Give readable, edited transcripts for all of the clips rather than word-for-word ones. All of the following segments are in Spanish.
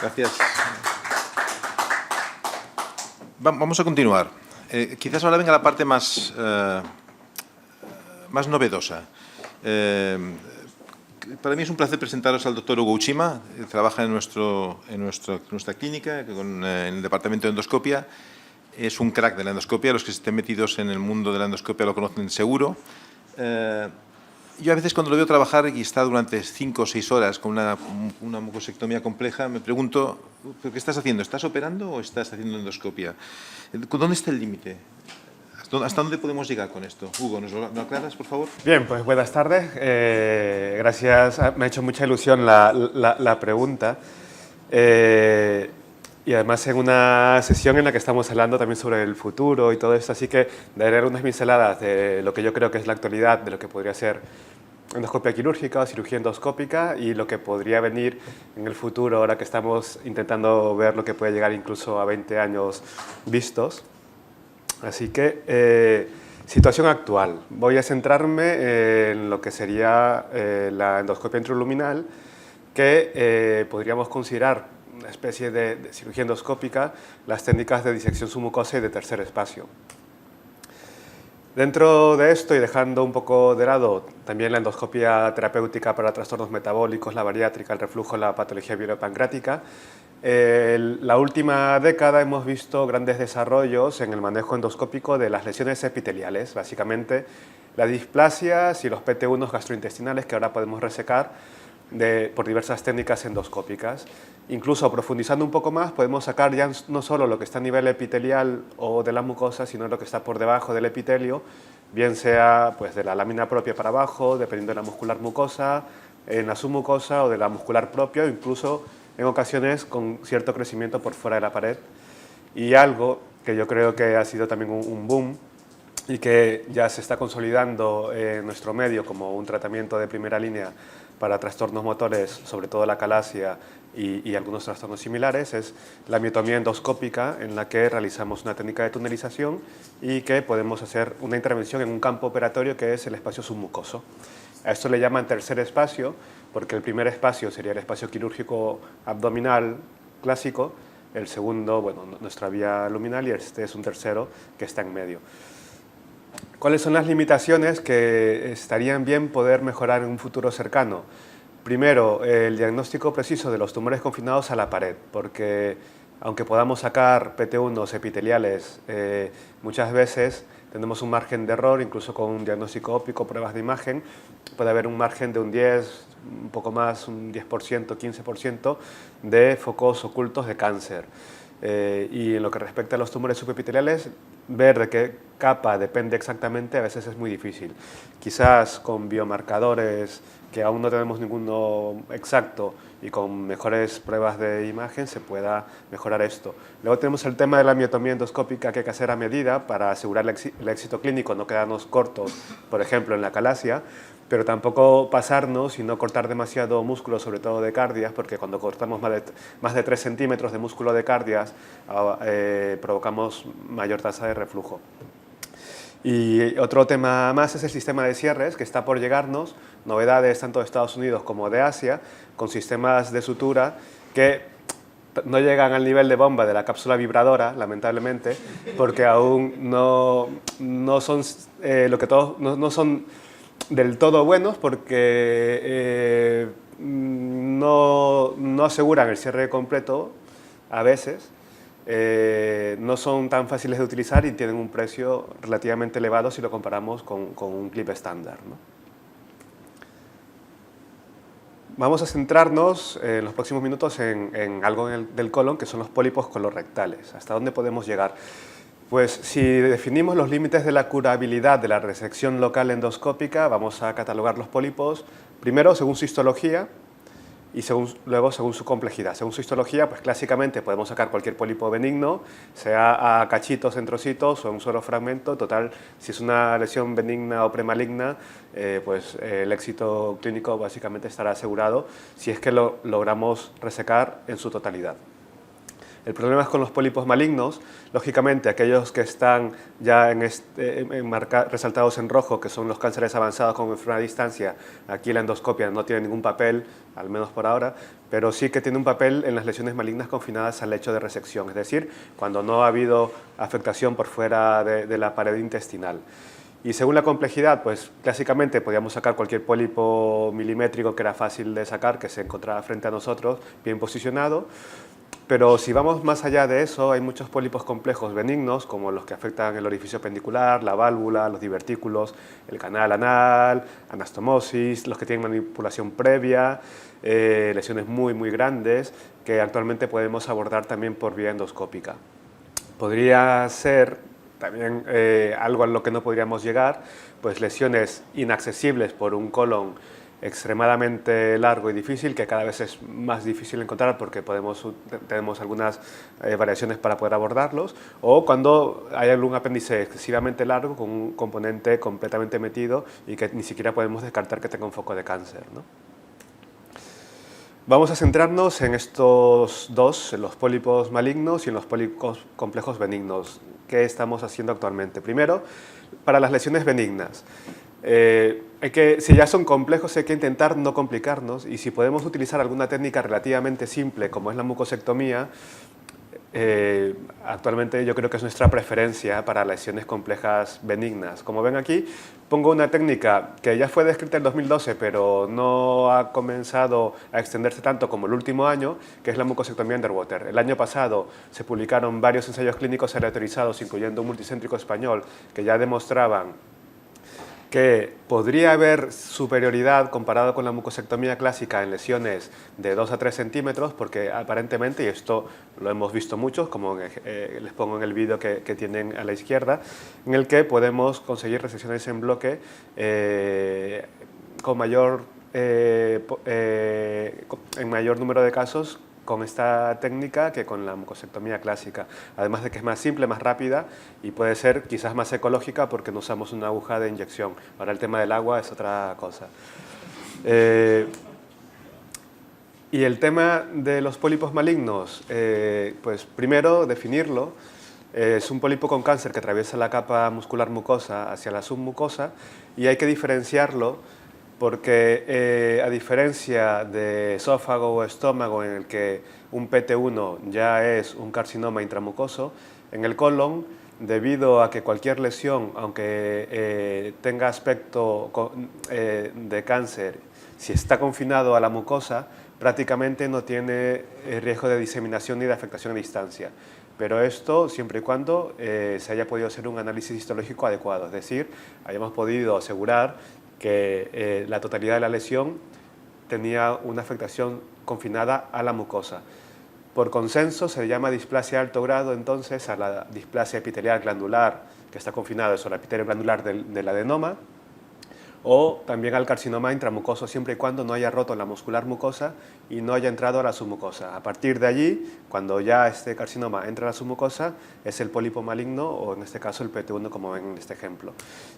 Gracias. Vamos a continuar. Quizás ahora venga la parte más novedosa. Para mí es un placer presentaros al doctor Hugo Uchima. Trabaja en nuestra clínica, en el departamento de endoscopia. Es un crack de la endoscopia. Los que estén metidos en el mundo de la endoscopia lo conocen seguro. Yo a veces cuando lo veo trabajar y está durante 5 o 6 horas con una mucosectomía compleja, me pregunto, ¿qué estás haciendo? ¿Estás operando o estás haciendo endoscopia? ¿Dónde está el límite? ¿Hasta dónde podemos llegar con esto? Hugo, ¿nos lo aclaras, por favor? Bien, pues buenas tardes. Gracias. Me ha hecho mucha ilusión la pregunta. Y además en una sesión en la que estamos hablando también sobre el futuro y todo esto, así que daré unas pinceladas de lo que yo creo que es la actualidad, de lo que podría ser endoscopia quirúrgica o cirugía endoscópica y lo que podría venir en el futuro, ahora que estamos intentando ver lo que puede llegar incluso a 20 años vistos. Así que, situación actual. Voy a centrarme en lo que sería la endoscopia intraluminal, que podríamos considerar una especie de cirugía endoscópica, las técnicas de disección submucosa y de tercer espacio. Dentro de esto, y dejando un poco de lado también la endoscopia terapéutica para trastornos metabólicos, la bariátrica, el reflujo, la patología biliropancreática, la última década hemos visto grandes desarrollos en el manejo endoscópico de las lesiones epiteliales, básicamente las displasias y los PT1 gastrointestinales que ahora podemos resecar por diversas técnicas endoscópicas. Incluso profundizando un poco más, podemos sacar ya no solo lo que está a nivel epitelial o de la mucosa, sino lo que está por debajo del epitelio, bien sea pues, de la lámina propia para abajo, dependiendo de la muscular mucosa, en la submucosa o de la muscular propia, o incluso en ocasiones con cierto crecimiento por fuera de la pared. Y algo que yo creo que ha sido también un boom y que ya se está consolidando en nuestro medio como un tratamiento de primera línea para trastornos motores, sobre todo la calasia y algunos trastornos similares, es la miotomía endoscópica, en la que realizamos una técnica de tunelización y que podemos hacer una intervención en un campo operatorio que es el espacio submucoso. A esto le llaman tercer espacio, porque el primer espacio sería el espacio quirúrgico abdominal clásico, el segundo, bueno, nuestra vía luminal, y este es un tercero que está en medio. ¿Cuáles son las limitaciones que estarían bien poder mejorar en un futuro cercano? Primero, el diagnóstico preciso de los tumores confinados a la pared, porque aunque podamos sacar PT1 epiteliales, muchas veces tenemos un margen de error, incluso con un diagnóstico óptico, pruebas de imagen, puede haber un margen de un 10, un poco más, un 10%, 15% de focos ocultos de cáncer. Y en lo que respecta a los tumores subepiteliales, ver de qué capa depende exactamente a veces es muy difícil. Quizás con biomarcadores que aún no tenemos ninguno exacto y con mejores pruebas de imagen se pueda mejorar esto. Luego tenemos el tema de la miotomía endoscópica que hay que hacer a medida para asegurar el éxito clínico, no quedarnos cortos, por ejemplo, en la calasia, pero tampoco pasarnos y no cortar demasiado músculo, sobre todo de cardias, porque cuando cortamos más de 3 centímetros de músculo de cardias provocamos mayor tasa de reflujo. Y otro tema más es el sistema de cierres, que está por llegarnos, novedades tanto de Estados Unidos como de Asia, con sistemas de sutura que no llegan al nivel de bomba de la cápsula vibradora, lamentablemente, porque aún no son no son del todo buenos, porque no aseguran el cierre completo a veces. No son tan fáciles de utilizar y tienen un precio relativamente elevado si lo comparamos con un clip estándar, ¿no? Vamos a centrarnos en los próximos minutos en algo del colon, que son los pólipos colorectales. ¿Hasta dónde podemos llegar? Pues si definimos los límites de la curabilidad de la resección local endoscópica, vamos a catalogar los pólipos, primero según su histología, y luego según su complejidad. Según su histología, pues clásicamente podemos sacar cualquier pólipo benigno, sea a cachitos, en trocitos o en un solo fragmento. Total, si es una lesión benigna o premaligna, pues el éxito clínico básicamente estará asegurado si es que lo logramos resecar en su totalidad. El problema es con los pólipos malignos, lógicamente aquellos que están ya resaltados en rojo, que son los cánceres avanzados con enfermedad a distancia, aquí la endoscopia no tiene ningún papel, al menos por ahora, pero sí que tiene un papel en las lesiones malignas confinadas al lecho de resección, es decir, cuando no ha habido afectación por fuera de la pared intestinal. Y según la complejidad, pues clásicamente podíamos sacar cualquier pólipo milimétrico que era fácil de sacar, que se encontraba frente a nosotros, bien posicionado. Pero si vamos más allá de eso, hay muchos pólipos complejos benignos, como los que afectan el orificio pendicular, la válvula, los divertículos, el canal anal, anastomosis, los que tienen manipulación previa, lesiones muy grandes, que actualmente podemos abordar también por vía endoscópica. Podría ser también algo a lo que no podríamos llegar, pues lesiones inaccesibles por un colon extremadamente largo y difícil, que cada vez es más difícil encontrar porque tenemos algunas variaciones para poder abordarlos, o cuando hay algún apéndice excesivamente largo con un componente completamente metido y que ni siquiera podemos descartar que tenga un foco de cáncer, ¿no? Vamos a centrarnos en estos dos, en los pólipos malignos y en los pólipos complejos benignos. ¿Qué estamos haciendo actualmente? Primero, para las lesiones benignas. Si ya son complejos hay que intentar no complicarnos, y si podemos utilizar alguna técnica relativamente simple como es la mucosectomía, actualmente yo creo que es nuestra preferencia para lesiones complejas benignas. Como ven aquí, pongo una técnica que ya fue descrita en 2012, pero no ha comenzado a extenderse tanto como el último año, que es la mucosectomía underwater. El año pasado se publicaron varios ensayos clínicos aleatorizados, incluyendo un multicéntrico español, que ya demostraban que podría haber superioridad comparado con la mucosectomía clásica en lesiones de 2 a 3 centímetros, porque aparentemente, y esto lo hemos visto muchos, como les pongo en el vídeo que tienen a la izquierda, en el que podemos conseguir resecciones en bloque en mayor número de casos con esta técnica que con la mucosectomía clásica, además de que es más simple, más rápida y puede ser quizás más ecológica porque no usamos una aguja de inyección. Ahora el tema del agua es otra cosa. Y el tema de los pólipos malignos, pues primero definirlo. Es un pólipo con cáncer que atraviesa la capa muscular mucosa hacia la submucosa, y hay que diferenciarlo porque a diferencia de esófago o estómago, en el que un PT1 ya es un carcinoma intramucoso, en el colon, debido a que cualquier lesión, aunque tenga aspecto de cáncer, si está confinado a la mucosa, prácticamente no tiene riesgo de diseminación ni de afectación a distancia. Pero esto siempre y cuando se haya podido hacer un análisis histológico adecuado, es decir, hayamos podido asegurar que la totalidad de la lesión tenía una afectación confinada a la mucosa. Por consenso se le llama displasia de alto grado entonces a la displasia epitelial glandular que está confinada al epitelio glandular del adenoma, o también al carcinoma intramucoso, siempre y cuando no haya roto la muscular mucosa y no haya entrado a la submucosa. A partir de allí, cuando ya este carcinoma entra a la submucosa, es el pólipo maligno, o en este caso el PT1, como ven en este ejemplo.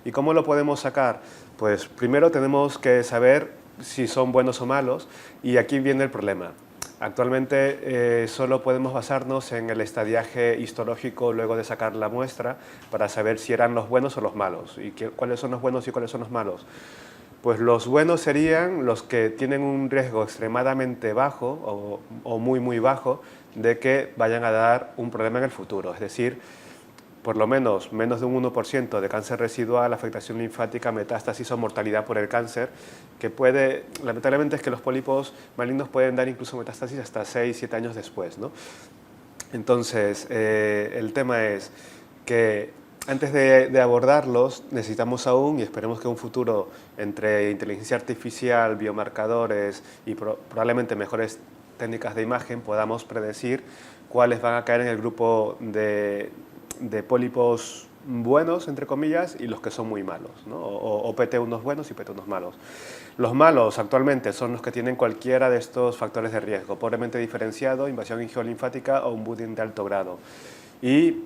¿Y cómo lo podemos sacar? Pues primero tenemos que saber si son buenos o malos, y aquí viene el problema. Actualmente solo podemos basarnos en el estadiaje histológico luego de sacar la muestra para saber si eran los buenos o los malos. ¿Y cuáles son los buenos y cuáles son los malos? Pues los buenos serían los que tienen un riesgo extremadamente bajo o muy bajo de que vayan a dar un problema en el futuro. Es decir, por lo menos de un 1% de cáncer residual, afectación linfática, metástasis o mortalidad por el cáncer, que puede, lamentablemente es que los pólipos malignos pueden dar incluso metástasis hasta 6-7 años después, ¿no? Entonces, el tema es que antes de abordarlos necesitamos aún, y esperemos que en un futuro entre inteligencia artificial, biomarcadores y probablemente mejores técnicas de imagen, podamos predecir cuáles van a caer en el grupo de pólipos buenos, entre comillas, y los que son muy malos, ¿no? O PT1 buenos y PT1 malos. Los malos actualmente son los que tienen cualquiera de estos factores de riesgo, pobremente diferenciado, invasión angiolinfática o un budding de alto grado. y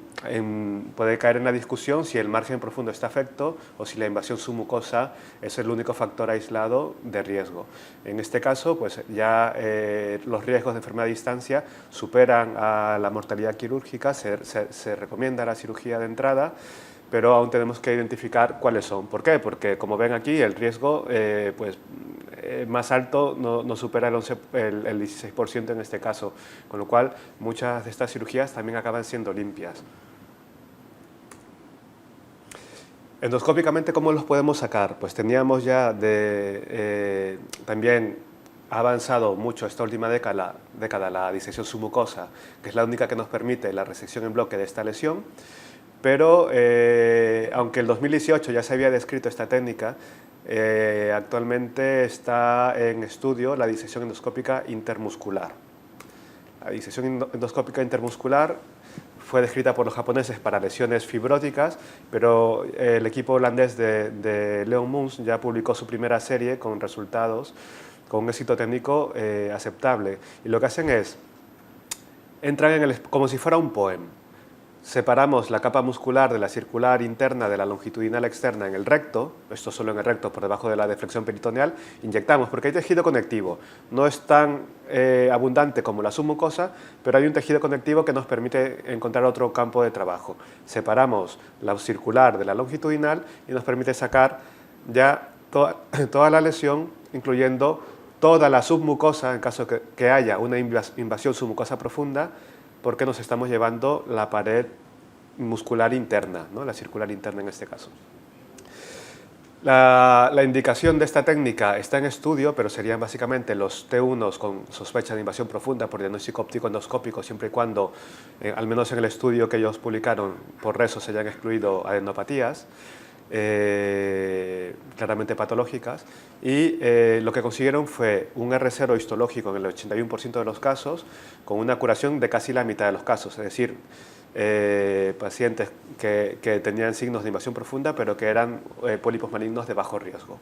puede caer en la discusión si el margen profundo está afecto o si la invasión submucosa es el único factor aislado de riesgo. En este caso, pues ya los riesgos de enfermedad a distancia superan a la mortalidad quirúrgica, se recomienda la cirugía de entrada, pero aún tenemos que identificar cuáles son. ¿Por qué? Porque, como ven aquí, el riesgo más alto no supera el 16% en este caso, con lo cual muchas de estas cirugías también acaban siendo limpias. Endoscópicamente, ¿cómo los podemos sacar? Pues teníamos ya también ha avanzado mucho esta última década la disección submucosa, que es la única que nos permite la resección en bloque de esta lesión, pero aunque en 2018 ya se había descrito esta técnica, actualmente está en estudio la disección endoscópica intermuscular. La disección endoscópica intermuscular fue descrita por los japoneses para lesiones fibróticas, pero el equipo holandés de Leon Muns ya publicó su primera serie con resultados, con un éxito técnico aceptable. Y lo que hacen es, entran como si fuera un POEM. Separamos la capa muscular de la circular interna de la longitudinal externa en el recto, esto solo en el recto por debajo de la deflexión peritoneal, inyectamos porque hay tejido conectivo, no es tan abundante como la submucosa, pero hay un tejido conectivo que nos permite encontrar otro campo de trabajo. Separamos la circular de la longitudinal y nos permite sacar ya toda la lesión, incluyendo toda la submucosa en caso que haya una invasión submucosa profunda, porque nos estamos llevando la pared muscular interna, ¿no? La circular interna en este caso. La indicación de esta técnica está en estudio, pero serían básicamente los T1 con sospecha de invasión profunda por diagnóstico óptico endoscópico, siempre y cuando, al menos en el estudio que ellos publicaron, por reso se hayan excluido adenopatías, claramente patológicas, y lo que consiguieron fue un R0 histológico en el 81% de los casos, con una curación de casi la mitad de los casos, es decir, pacientes que tenían signos de invasión profunda, pero que eran pólipos malignos de bajo riesgo.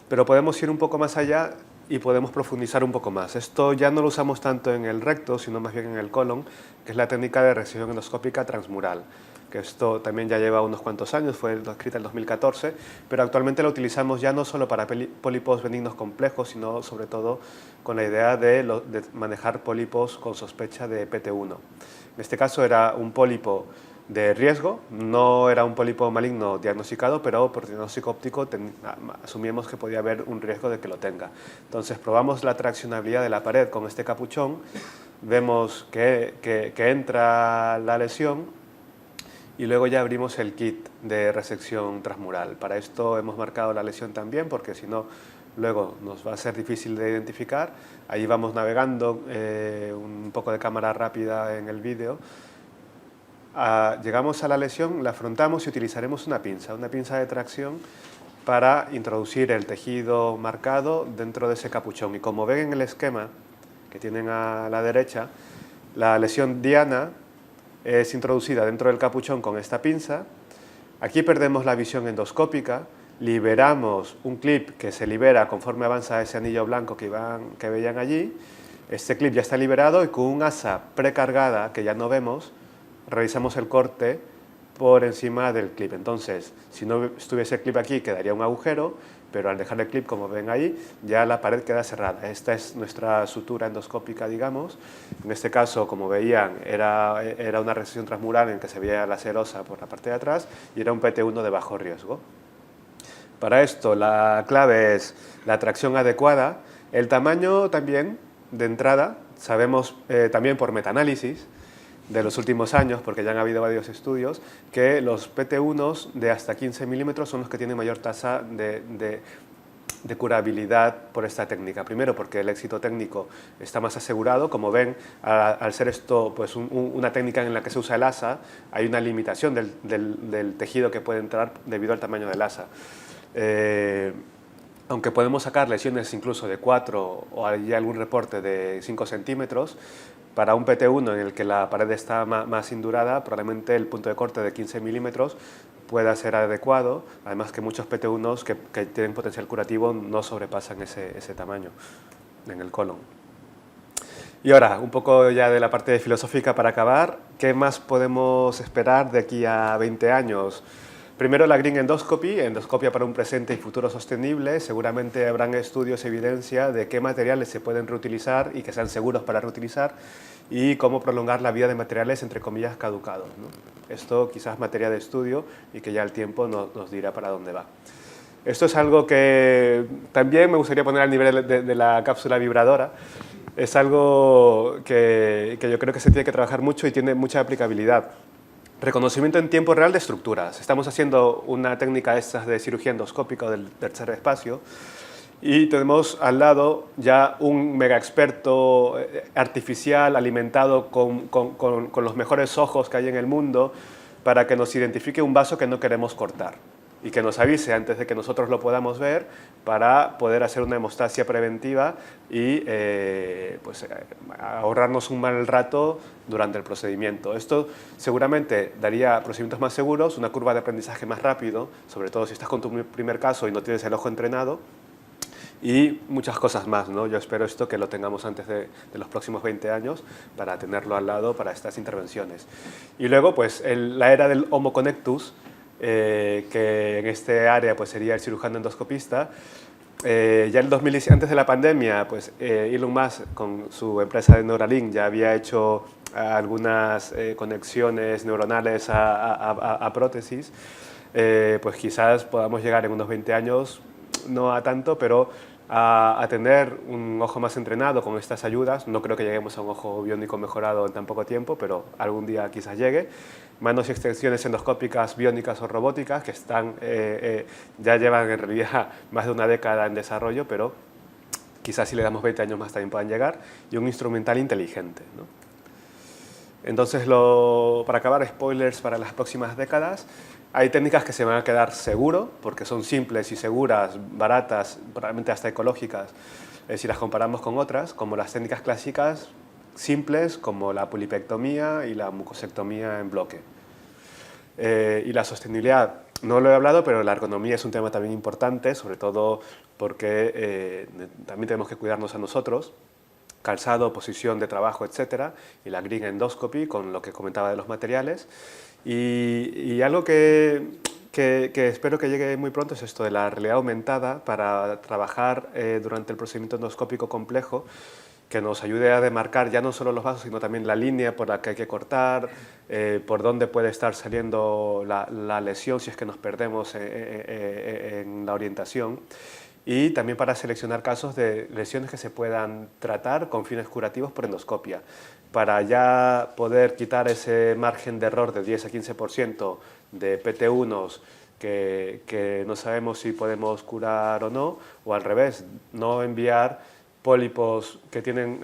Pero podemos ir un poco más allá y podemos profundizar un poco más. Esto ya no lo usamos tanto en el recto, sino más bien en el colon, que es la técnica de resección endoscópica transmural, que esto también ya lleva unos cuantos años, fue escrita en 2014, pero actualmente lo utilizamos ya no solo para pólipos benignos complejos, sino sobre todo con la idea de manejar pólipos con sospecha de PT1. En este caso era un pólipo de riesgo, no era un pólipo maligno diagnosticado, pero por diagnóstico óptico asumíamos que podía haber un riesgo de que lo tenga. Entonces probamos la traccionabilidad de la pared con este capuchón, vemos que entra la lesión y luego ya abrimos el kit de resección transmural. Para esto hemos marcado la lesión también, porque si no luego nos va a ser difícil de identificar. Ahí vamos navegando, un poco de cámara rápida en el vídeo. Llegamos a la lesión, la afrontamos y utilizaremos una pinza de tracción para introducir el tejido marcado dentro de ese capuchón. Y como ven en el esquema que tienen a la derecha, la lesión diana es introducida dentro del capuchón con esta pinza. Aquí perdemos la visión endoscópica, liberamos un clip que se libera conforme avanza ese anillo blanco que veían allí. Este clip ya está liberado y con un asa precargada que ya no vemos, realizamos el corte por encima del clip. Entonces, si no estuviese el clip aquí, quedaría un agujero, pero al dejar el clip, como ven ahí, ya la pared queda cerrada. Esta es nuestra sutura endoscópica, digamos. En este caso, como veían, era una resección transmural en que se veía la serosa por la parte de atrás y era un PT1 de bajo riesgo. Para esto, la clave es la tracción adecuada. El tamaño también, de entrada, sabemos también por metaanálisis de los últimos años, porque ya han habido varios estudios, que los PT1s de hasta 15 milímetros son los que tienen mayor tasa de curabilidad por esta técnica. Primero, porque el éxito técnico está más asegurado. Como ven, al ser esto pues una técnica en la que se usa el asa, hay una limitación del tejido que puede entrar debido al tamaño del asa. Aunque podemos sacar lesiones incluso de 4 o hay algún reporte de 5 centímetros, para un PT1 en el que la pared está más indurada, probablemente el punto de corte de 15 milímetros pueda ser adecuado, además que muchos PT1s que tienen potencial curativo no sobrepasan ese tamaño en el colon. Y ahora, un poco ya de la parte filosófica para acabar, ¿qué más podemos esperar de aquí a 20 años? Primero, la Green Endoscopy, endoscopia para un presente y futuro sostenible. Seguramente habrán estudios, evidencia de qué materiales se pueden reutilizar y que sean seguros para reutilizar y cómo prolongar la vida de materiales, entre comillas, caducados, ¿no? Esto quizás materia de estudio y que ya el tiempo nos dirá para dónde va. Esto es algo que también me gustaría poner al nivel de la cápsula vibradora. Es algo que yo creo que se tiene que trabajar mucho y tiene mucha aplicabilidad. Reconocimiento en tiempo real de estructuras. Estamos haciendo una técnica estas de cirugía endoscópica del tercer espacio y tenemos al lado ya un mega experto artificial alimentado con los mejores ojos que hay en el mundo para que nos identifique un vaso que no queremos cortar y que nos avise antes de que nosotros lo podamos ver para poder hacer una hemostasia preventiva y ahorrarnos un mal rato durante el procedimiento. Esto seguramente daría procedimientos más seguros, una curva de aprendizaje más rápido, sobre todo si estás con tu primer caso y no tienes el ojo entrenado, y muchas cosas más, ¿no? Yo espero esto que lo tengamos antes de los próximos 20 años para tenerlo al lado para estas intervenciones. Y luego, pues, la era del Homo Connectus, que en este área pues, sería el cirujano endoscopista. Ya en 2010, antes de la pandemia, pues, Elon Musk con su empresa de Neuralink ya había hecho algunas conexiones neuronales a prótesis. Pues quizás podamos llegar en unos 20 años, no a tanto, pero a tener un ojo más entrenado con estas ayudas. No creo que lleguemos a un ojo biónico mejorado en tan poco tiempo, pero algún día quizás llegue. Manos y extensiones endoscópicas, biónicas o robóticas, que ya llevan en realidad más de una década en desarrollo, pero quizás si le damos 20 años más también puedan llegar. Y un instrumental inteligente, ¿no? Entonces, para acabar, spoilers para las próximas décadas. Hay técnicas que se van a quedar seguro, porque son simples y seguras, baratas, probablemente hasta ecológicas, si las comparamos con otras, como las técnicas clásicas simples, como la polipectomía y la mucosectomía en bloque. Y la sostenibilidad, no lo he hablado, pero la ergonomía es un tema también importante, sobre todo porque también tenemos que cuidarnos a nosotros. Calzado, posición de trabajo, etcétera, y la Green Endoscopy, con lo que comentaba de los materiales. Y algo que espero que llegue muy pronto es esto de la realidad aumentada para trabajar durante el procedimiento endoscópico complejo, que nos ayude a demarcar ya no solo los vasos, sino también la línea por la que hay que cortar, por dónde puede estar saliendo la lesión si es que nos perdemos en la orientación. Y también para seleccionar casos de lesiones que se puedan tratar con fines curativos por endoscopia, para ya poder quitar ese margen de error de 10 a 15% de PT1s que no sabemos si podemos curar o no, o al revés, no enviar pólipos que tienen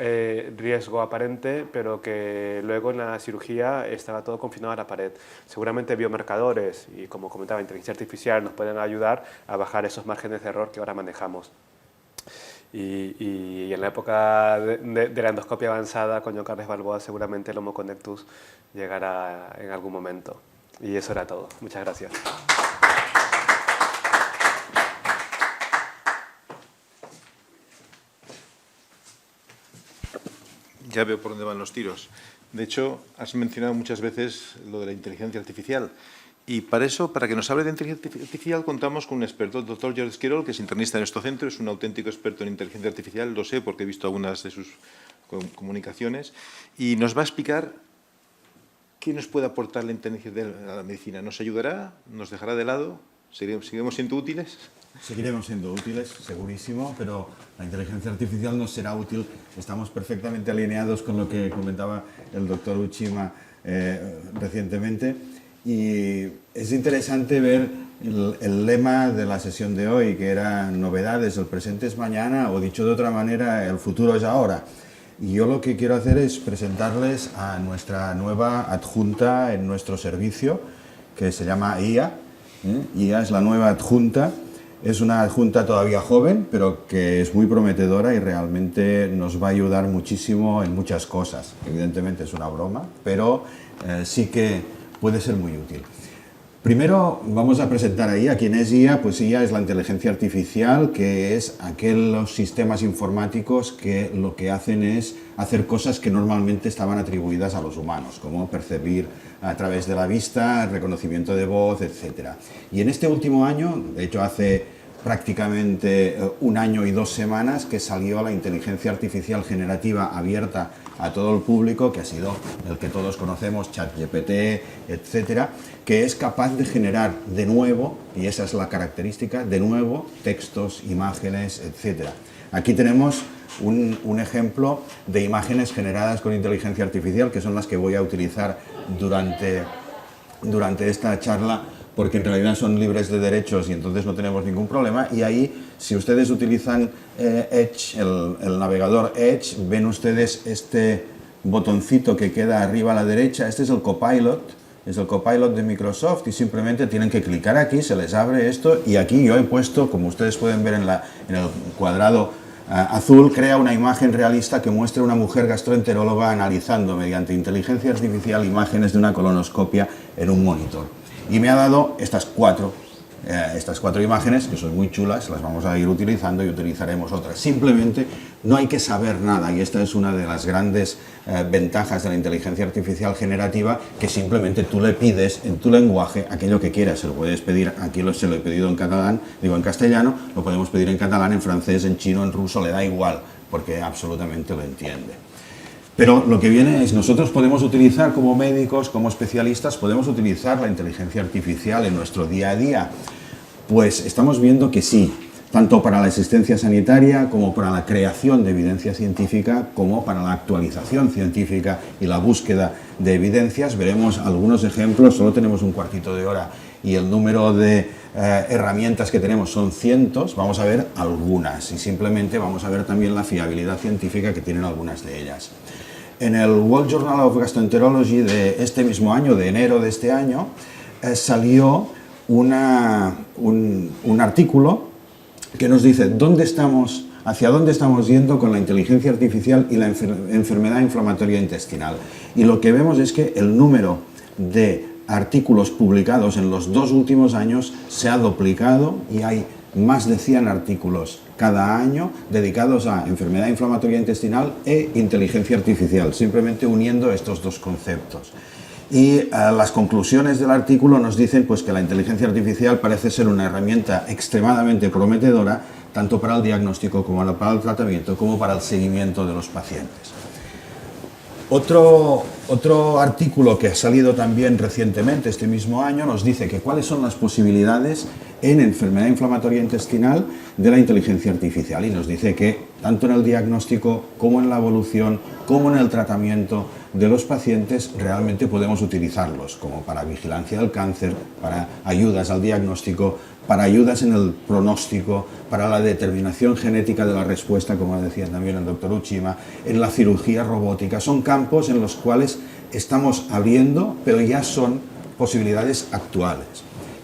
riesgo aparente, pero que luego en la cirugía estaba todo confinado a la pared. Seguramente biomarcadores y, como comentaba, inteligencia artificial nos pueden ayudar a bajar esos márgenes de error que ahora manejamos. Y en la época de la endoscopia avanzada, con John Carles Balboa, seguramente el Homo Connectus llegará en algún momento. Y eso era todo. Muchas gracias. Ya veo por dónde van los tiros. De hecho, has mencionado muchas veces lo de la inteligencia artificial. Y para eso, para que nos hable de inteligencia artificial, contamos con un experto, el doctor George Esquirol, que es internista en nuestro centro, es un auténtico experto en inteligencia artificial, lo sé porque he visto algunas de sus comunicaciones, y nos va a explicar qué nos puede aportar la inteligencia a la medicina. ¿Nos ayudará? ¿Nos dejará de lado? ¿Seguiremos siendo útiles? Seguiremos siendo útiles, segurísimo, pero la inteligencia artificial nos será útil. Estamos perfectamente alineados con lo que comentaba el doctor Uchima recientemente. Y es interesante ver el lema de la sesión de hoy, que era novedades, el presente es mañana, o dicho de otra manera, el futuro es ahora. Y yo lo que quiero hacer es presentarles a nuestra nueva adjunta en nuestro servicio, que se llama IA. IA es la nueva adjunta. Es una adjunta todavía joven, pero que es muy prometedora y realmente nos va a ayudar muchísimo en muchas cosas. Evidentemente es una broma, pero sí que puede ser muy útil. Primero vamos a presentar ahí a quién es IA. Pues IA es la inteligencia artificial, que es aquellos sistemas informáticos que lo que hacen es hacer cosas que normalmente estaban atribuidas a los humanos, como percibir a través de la vista, reconocimiento de voz, etc. Y en este último año, de hecho hace prácticamente un año y 2 semanas, que salió la inteligencia artificial generativa abierta a todo el público, que ha sido el que todos conocemos, ChatGPT, etcétera, que es capaz de generar de nuevo, y esa es la característica, de nuevo textos, imágenes, etcétera. Aquí tenemos un ejemplo de imágenes generadas con inteligencia artificial, que son las que voy a utilizar durante esta charla, porque en realidad son libres de derechos y entonces no tenemos ningún problema. Y ahí, si ustedes utilizan Edge, el navegador Edge, ven ustedes este botoncito que queda arriba a la derecha. Este es el Copilot, es el Copilot de Microsoft, y simplemente tienen que clicar aquí, se les abre esto, y aquí yo he puesto, como ustedes pueden ver en el cuadrado azul, crea una imagen realista que muestra una mujer gastroenteróloga analizando mediante inteligencia artificial imágenes de una colonoscopia en un monitor. Y me ha dado estas cuatro imágenes, que son muy chulas, las vamos a ir utilizando y utilizaremos otras. Simplemente no hay que saber nada, y esta es una de las grandes ventajas de la inteligencia artificial generativa, que simplemente tú le pides en tu lenguaje aquello que quieras. Se lo puedes pedir, aquí se lo he pedido en catalán, digo en castellano, lo podemos pedir en catalán, en francés, en chino, en ruso, le da igual, porque absolutamente lo entiende. Pero lo que viene es, nosotros podemos utilizar como médicos, como especialistas, podemos utilizar la inteligencia artificial en nuestro día a día. Pues estamos viendo que sí, tanto para la asistencia sanitaria como para la creación de evidencia científica, como para la actualización científica y la búsqueda de evidencias. Veremos algunos ejemplos, solo tenemos un cuartito de hora y el número de herramientas que tenemos son cientos. Vamos a ver algunas y simplemente vamos a ver también la fiabilidad científica que tienen algunas de ellas. En el World Journal of Gastroenterology de este mismo año, de enero de este año, salió un artículo que nos dice hacia dónde estamos yendo con la inteligencia artificial y la enfermedad inflamatoria intestinal. Y lo que vemos es que el número de artículos publicados en los 2 últimos años se ha duplicado, y hay más de 100 artículos cada año dedicados a enfermedad inflamatoria intestinal e inteligencia artificial, simplemente uniendo estos dos conceptos. Y las conclusiones del artículo nos dicen pues, que la inteligencia artificial parece ser una herramienta extremadamente prometedora, tanto para el diagnóstico como para el tratamiento, como para el seguimiento de los pacientes. Otro artículo que ha salido también recientemente, este mismo año, nos dice que cuáles son las posibilidades en enfermedad inflamatoria intestinal de la inteligencia artificial, y nos dice que tanto en el diagnóstico como en la evolución como en el tratamiento de los pacientes realmente podemos utilizarlos, como para vigilancia del cáncer, para ayudas al diagnóstico, para ayudas en el pronóstico, para la determinación genética de la respuesta, como decía también el doctor Uchima, en la cirugía robótica. Son campos en los cuales estamos abriendo, pero ya son posibilidades actuales.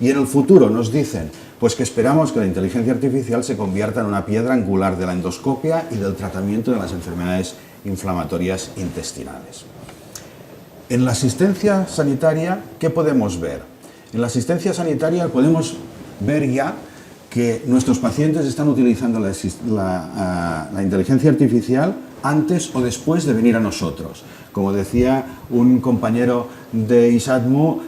Y en el futuro nos dicen pues que esperamos que la inteligencia artificial se convierta en una piedra angular de la endoscopia y del tratamiento de las enfermedades inflamatorias intestinales. En la asistencia sanitaria, ¿qué podemos ver? En la asistencia sanitaria podemos ver ya que nuestros pacientes están utilizando la inteligencia artificial antes o después de venir a nosotros. Como decía un compañero de ISATMU,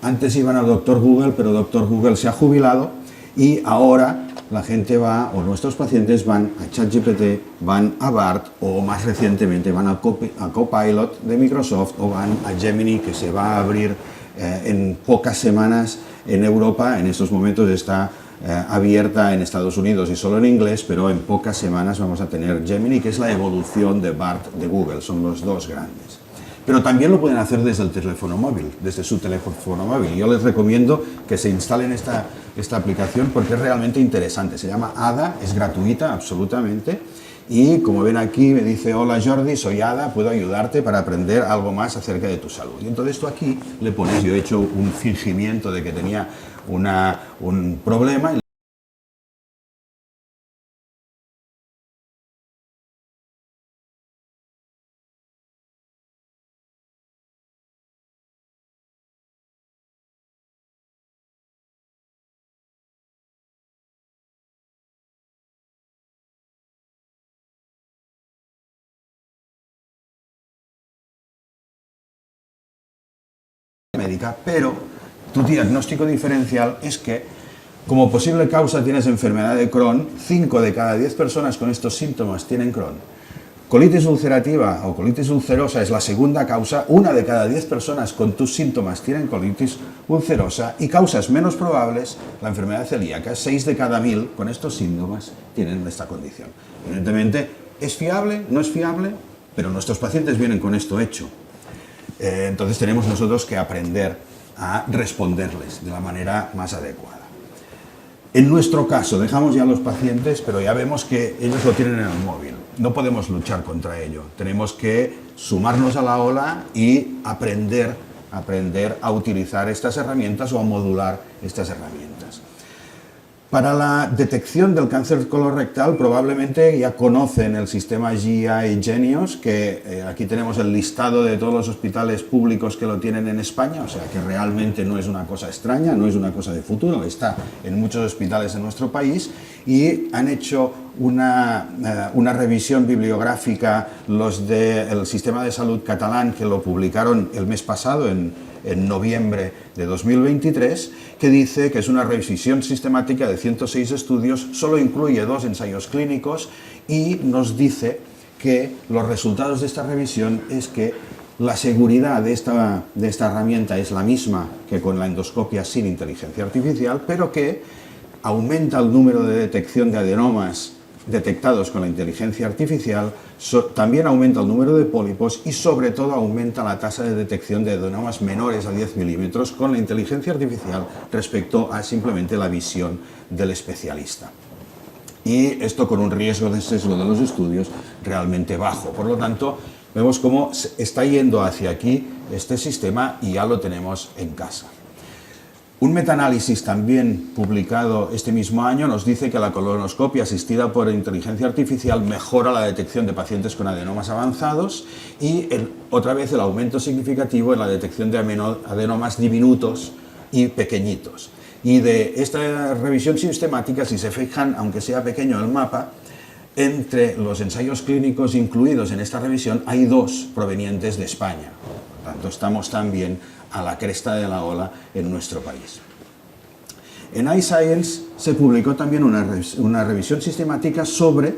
antes iban al doctor Google, pero doctor Google se ha jubilado, y ahora la gente va, o nuestros pacientes van a ChatGPT, van a BART, o más recientemente van a Copilot de Microsoft, o van a Gemini, que se va a abrir en pocas semanas en Europa. En estos momentos está abierta en Estados Unidos y solo en inglés, pero en pocas semanas vamos a tener Gemini, que es la evolución de BART de Google. Son los dos grandes. Pero también lo pueden hacer desde el teléfono móvil, desde su teléfono móvil. Yo les recomiendo que se instalen esta aplicación porque es realmente interesante. Se llama Ada, es gratuita absolutamente, y como ven aquí me dice: hola Jordi, soy Ada, puedo ayudarte para aprender algo más acerca de tu salud. Y entonces tú aquí le pones, yo he hecho un fingimiento de que tenía un problema. médica, pero tu diagnóstico diferencial es que como posible causa tienes enfermedad de Crohn, 5 de cada 10 personas con estos síntomas tienen Crohn. Colitis ulcerativa o colitis ulcerosa es la segunda causa, 1 de cada 10 personas con tus síntomas tienen colitis ulcerosa, y causas menos probables, la enfermedad celíaca, 6 de cada 1000 con estos síntomas tienen esta condición. Evidentemente, ¿es fiable? ¿No es fiable? Pero nuestros pacientes vienen con esto hecho. Entonces tenemos nosotros que aprender a responderles de la manera más adecuada. En nuestro caso, dejamos ya a los pacientes, pero ya vemos que ellos lo tienen en el móvil. No podemos luchar contra ello. Tenemos que sumarnos a la ola y aprender a utilizar estas herramientas o a modular estas herramientas. Para la detección del cáncer colorectal probablemente ya conocen el sistema GI Genius, que aquí tenemos el listado de todos los hospitales públicos que lo tienen en España, o sea que realmente no es una cosa extraña, no es una cosa de futuro, está en muchos hospitales de nuestro país, y han hecho una revisión bibliográfica los del Sistema de Salud catalán, que lo publicaron el mes pasado, en noviembre de 2023, que dice que es una revisión sistemática de 106 estudios, solo incluye 2 ensayos clínicos, y nos dice que los resultados de esta revisión es que la seguridad de esta herramienta es la misma que con la endoscopia sin inteligencia artificial, pero que aumenta el número de detección de adenomas detectados con la inteligencia artificial, también aumenta el número de pólipos y sobre todo aumenta la tasa de detección de adenomas menores a 10 milímetros con la inteligencia artificial respecto a simplemente la visión del especialista. Y esto con un riesgo de sesgo de los estudios realmente bajo. Por lo tanto, vemos cómo está yendo hacia aquí este sistema y ya lo tenemos en casa. Un metaanálisis también publicado este mismo año nos dice que la colonoscopia asistida por inteligencia artificial mejora la detección de pacientes con adenomas avanzados y otra vez el aumento significativo en la detección de adenomas diminutos y pequeñitos. Y de esta revisión sistemática, si se fijan, aunque sea pequeño el mapa, entre los ensayos clínicos incluidos en esta revisión hay 2 provenientes de España. Por tanto, estamos también a la cresta de la ola en nuestro país. En iScience se publicó también una revisión sistemática sobre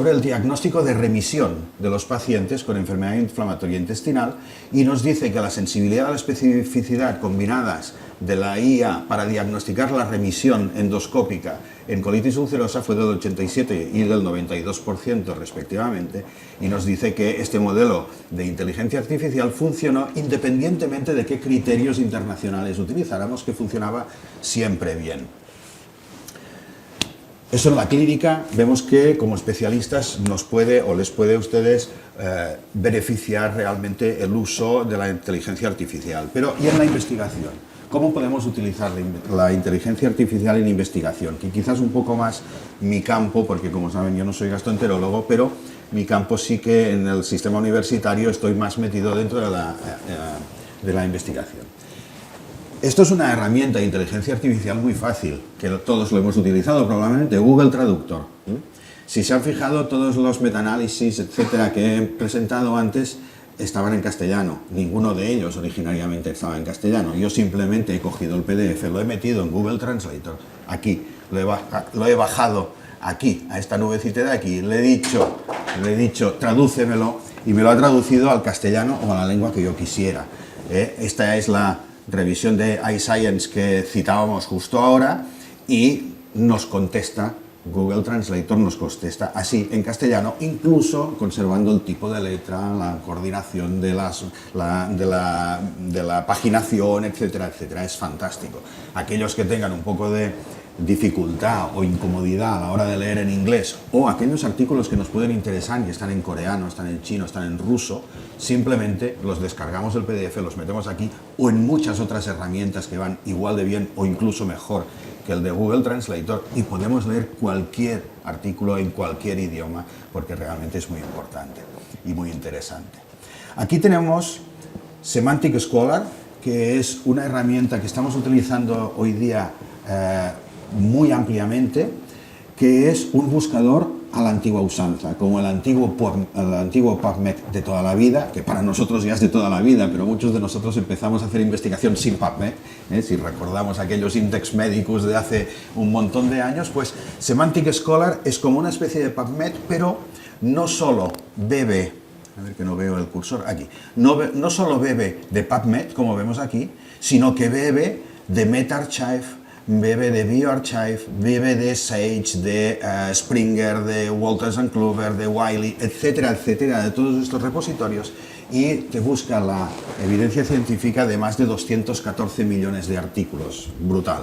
el diagnóstico de remisión de los pacientes con enfermedad inflamatoria intestinal, y nos dice que la sensibilidad y la especificidad combinadas de la IA para diagnosticar la remisión endoscópica en colitis ulcerosa fue del 87 y del 92% respectivamente, y nos dice que este modelo de inteligencia artificial funcionó independientemente de qué criterios internacionales utilizáramos, que funcionaba siempre bien. Eso en la clínica vemos que como especialistas nos puede o les puede a ustedes beneficiar realmente el uso de la inteligencia artificial. Pero ¿y en la investigación? ¿Cómo podemos utilizar la inteligencia artificial en investigación? Que quizás un poco más mi campo, porque como saben yo no soy gastroenterólogo, pero mi campo sí que en el sistema universitario estoy más metido dentro de la investigación. Esto es una herramienta de inteligencia artificial muy fácil, que todos lo hemos utilizado probablemente, Google Traductor. Si se han fijado, todos los metaanálisis, etcétera, que he presentado antes, estaban en castellano. Ninguno de ellos originariamente estaba en castellano. Yo simplemente he cogido el PDF, lo he metido en Google Translator, aquí, lo he bajado aquí, a esta nubecita de aquí, le he dicho tradúcemelo, y me lo ha traducido al castellano o a la lengua que yo quisiera. Esta es la revisión de iScience que citábamos justo ahora, y nos contesta, Google Translator nos contesta así en castellano, incluso conservando el tipo de letra, la coordinación de la paginación, etcétera, etcétera. Es fantástico. Aquellos que tengan un poco de dificultad o incomodidad a la hora de leer en inglés, o aquellos artículos que nos pueden interesar y están en coreano, están en chino, están en ruso, simplemente los descargamos el PDF, los metemos aquí o en muchas otras herramientas que van igual de bien o incluso mejor que el de Google Translator, y podemos leer cualquier artículo en cualquier idioma, porque realmente es muy importante y muy interesante. Aquí tenemos Semantic Scholar, que es una herramienta que estamos utilizando hoy día muy ampliamente, que es un buscador a la antigua usanza, como el antiguo PubMed de toda la vida, que para nosotros ya es de toda la vida, pero muchos de nosotros empezamos a hacer investigación sin PubMed, si recordamos aquellos Index Medicus de hace un montón de años, pues Semantic Scholar es como una especie de PubMed, pero no solo bebe, a ver que no veo el cursor, aquí, no solo bebe de PubMed, como vemos aquí, sino que bebe de medRxiv, bebe de bioRxiv, bebe de Sage, de Springer, de Walters and Kluwer, de Wiley, etcétera, etcétera, de todos estos repositorios, y te busca la evidencia científica de más de 214 millones de artículos. Brutal.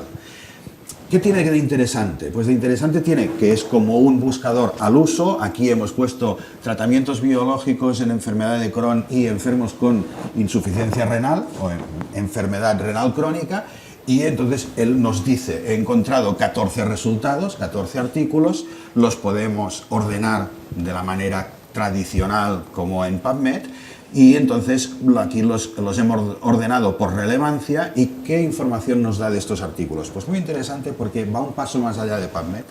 ¿Qué tiene de interesante? Pues de interesante tiene que es como un buscador al uso. Aquí hemos puesto tratamientos biológicos en enfermedad de Crohn y enfermos con insuficiencia renal o enfermedad renal crónica. Y entonces él nos dice, he encontrado 14 resultados, 14 artículos, los podemos ordenar de la manera tradicional como en PubMed, y entonces aquí los hemos ordenado por relevancia. ¿Y qué información nos da de estos artículos? Pues muy interesante, porque va un paso más allá de PubMed.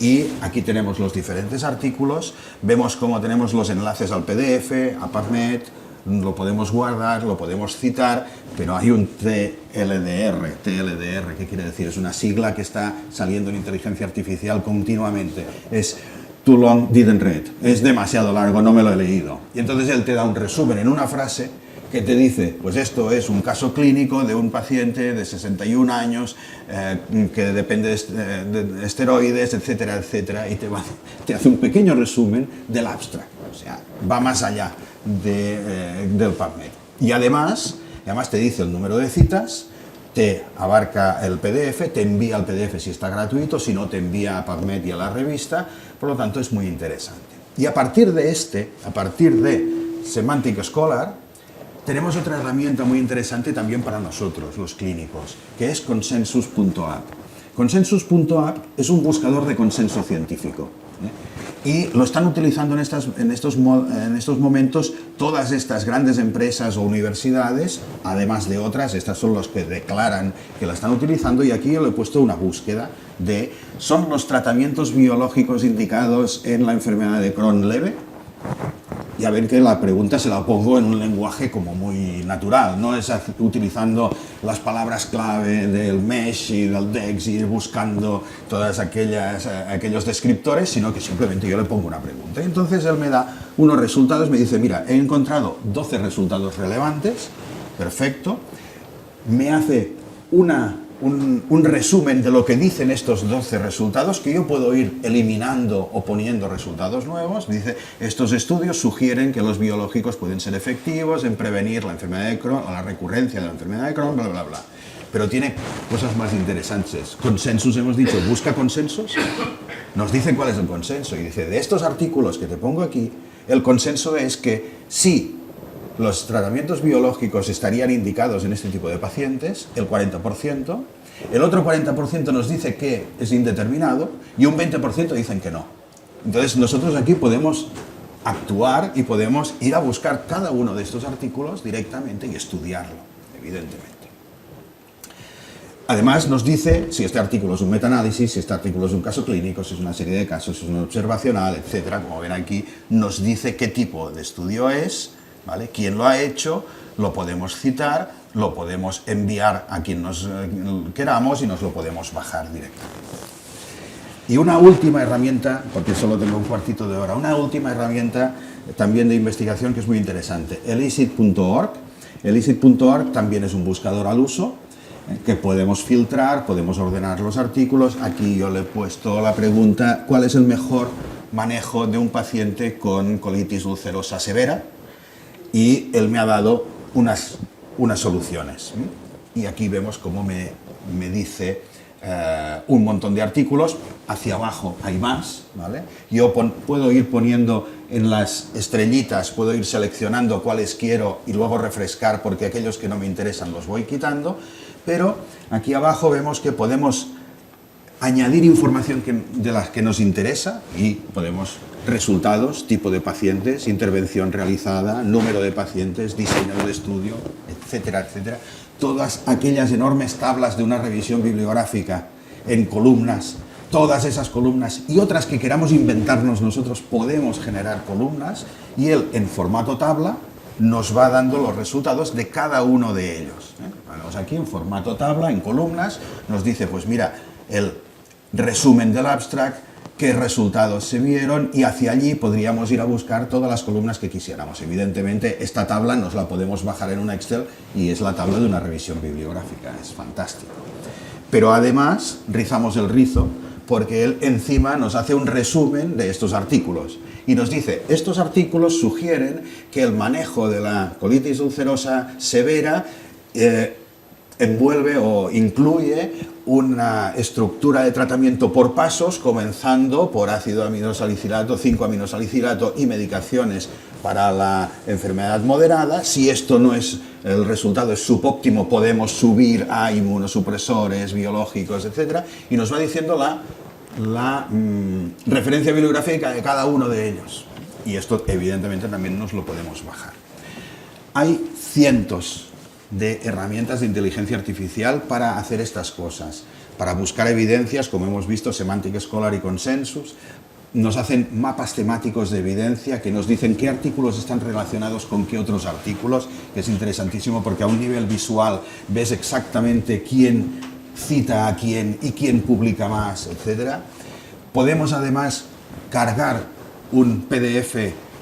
Y aquí tenemos los diferentes artículos, vemos cómo tenemos los enlaces al PDF, a PubMed, lo podemos guardar, lo podemos citar, pero hay un TLDR. TLDR, ¿qué quiere decir? Es una sigla que está saliendo en inteligencia artificial continuamente. Es too long, didn't read. Es demasiado largo, no me lo he leído. Y entonces él te da un resumen en una frase que te dice, pues esto es un caso clínico de un paciente de 61 años que depende de esteroides, etcétera, etcétera, y te hace un pequeño resumen del abstract. O sea, va más allá del PubMed. Y además te dice el número de citas, te abarca el PDF, te envía el PDF si está gratuito, si no te envía a PubMed y a la revista, por lo tanto es muy interesante. Y a partir de Semantic Scholar, tenemos otra herramienta muy interesante también para nosotros, los clínicos, que es consensus.app. Consensus.app es un buscador de consenso científico, y lo están utilizando en estos momentos todas estas grandes empresas o universidades, además de otras. Estas son los que declaran que la están utilizando, y aquí yo le he puesto una búsqueda de ¿son los tratamientos biológicos indicados en la enfermedad de Crohn leve? Y a ver, que la pregunta se la pongo en un lenguaje como muy natural, no es utilizando las palabras clave del MESH y del DEX y ir buscando todos aquellos descriptores, sino que simplemente yo le pongo una pregunta. Y entonces él me da unos resultados, me dice, mira, he encontrado 12 resultados relevantes, perfecto, me hace un resumen de lo que dicen estos 12 resultados, que yo puedo ir eliminando o poniendo resultados nuevos. Dice, estos estudios sugieren que los biológicos pueden ser efectivos en prevenir la enfermedad de Crohn o la recurrencia de la enfermedad de Crohn, bla, bla, bla. Pero tiene cosas más interesantes. Consensus, hemos dicho, busca consensos. Nos dicen cuál es el consenso. Y dice, de estos artículos que te pongo aquí, el consenso es que sí, los tratamientos biológicos estarían indicados en este tipo de pacientes, el 40%, el otro 40% nos dice que es indeterminado y un 20% dicen que no. Entonces nosotros aquí podemos actuar y podemos ir a buscar cada uno de estos artículos directamente y estudiarlo, evidentemente. Además nos dice si este artículo es un metaanálisis, si este artículo es un caso clínico, si es una serie de casos, si es un observacional, etcétera. Como ven aquí, nos dice qué tipo de estudio es, ¿vale? Quién lo ha hecho, lo podemos citar, lo podemos enviar a quien nos queramos y nos lo podemos bajar directamente. Y una última herramienta, porque solo tengo un cuartito de hora, una última herramienta también de investigación que es muy interesante, elicit.org. Elicit.org también es un buscador al uso, que podemos filtrar, podemos ordenar los artículos. Aquí yo le he puesto la pregunta, ¿cuál es el mejor manejo de un paciente con colitis ulcerosa severa? Y él me ha dado unas soluciones. Y aquí vemos cómo me dice un montón de artículos. Hacia abajo hay más, ¿vale? Yo puedo ir poniendo en las estrellitas, puedo ir seleccionando cuáles quiero y luego refrescar, porque aquellos que no me interesan los voy quitando. Pero aquí abajo vemos que podemos añadir información de las que nos interesa, y podemos resultados, tipo de pacientes, intervención realizada, número de pacientes, diseño del estudio, etcétera, etcétera. Todas aquellas enormes tablas de una revisión bibliográfica en columnas todas esas columnas y otras que queramos inventarnos nosotros, podemos generar columnas y él en formato tabla nos va dando los resultados de cada uno de ellos. Vamos aquí en formato tabla, en columnas, nos dice, pues mira, el resumen del abstract, qué resultados se vieron y hacia allí podríamos ir a buscar todas las columnas que quisiéramos. Evidentemente, esta tabla nos la podemos bajar en un Excel y es la tabla de una revisión bibliográfica, es fantástico. Pero además, rizamos el rizo porque él encima nos hace un resumen de estos artículos y nos dice, estos artículos sugieren que el manejo de la colitis ulcerosa severa envuelve o incluye una estructura de tratamiento por pasos, comenzando por ácido aminosalicilato, 5-aminosalicilato y medicaciones para la enfermedad moderada. Si esto no es el resultado, es subóptimo, podemos subir a inmunosupresores biológicos, etc. Y nos va diciendo la referencia bibliográfica de cada uno de ellos. Y esto, evidentemente, también nos lo podemos bajar. Hay cientos de herramientas de inteligencia artificial para hacer estas cosas, para buscar evidencias, como hemos visto, Semantic Scholar y Consensus, nos hacen mapas temáticos de evidencia que nos dicen qué artículos están relacionados con qué otros artículos, que es interesantísimo porque a un nivel visual ves exactamente quién cita a quién y quién publica más, etc. Podemos además cargar un PDF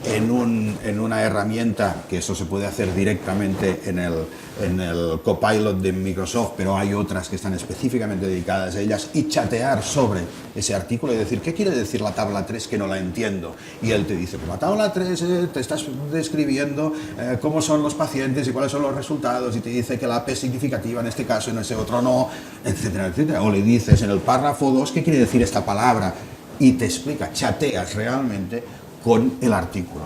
en una herramienta, que eso se puede hacer directamente en el Copilot de Microsoft, pero hay otras que están específicamente dedicadas a ellas, y chatear sobre ese artículo y decir, ¿qué quiere decir la tabla 3 que no la entiendo? Y él te dice, pues la tabla 3 te estás describiendo cómo son los pacientes y cuáles son los resultados, y te dice que la P es significativa en este caso y en ese otro no, etcétera, etcétera. O le dices en el párrafo 2, ¿qué quiere decir esta palabra? Y te explica, chateas realmente con el artículo.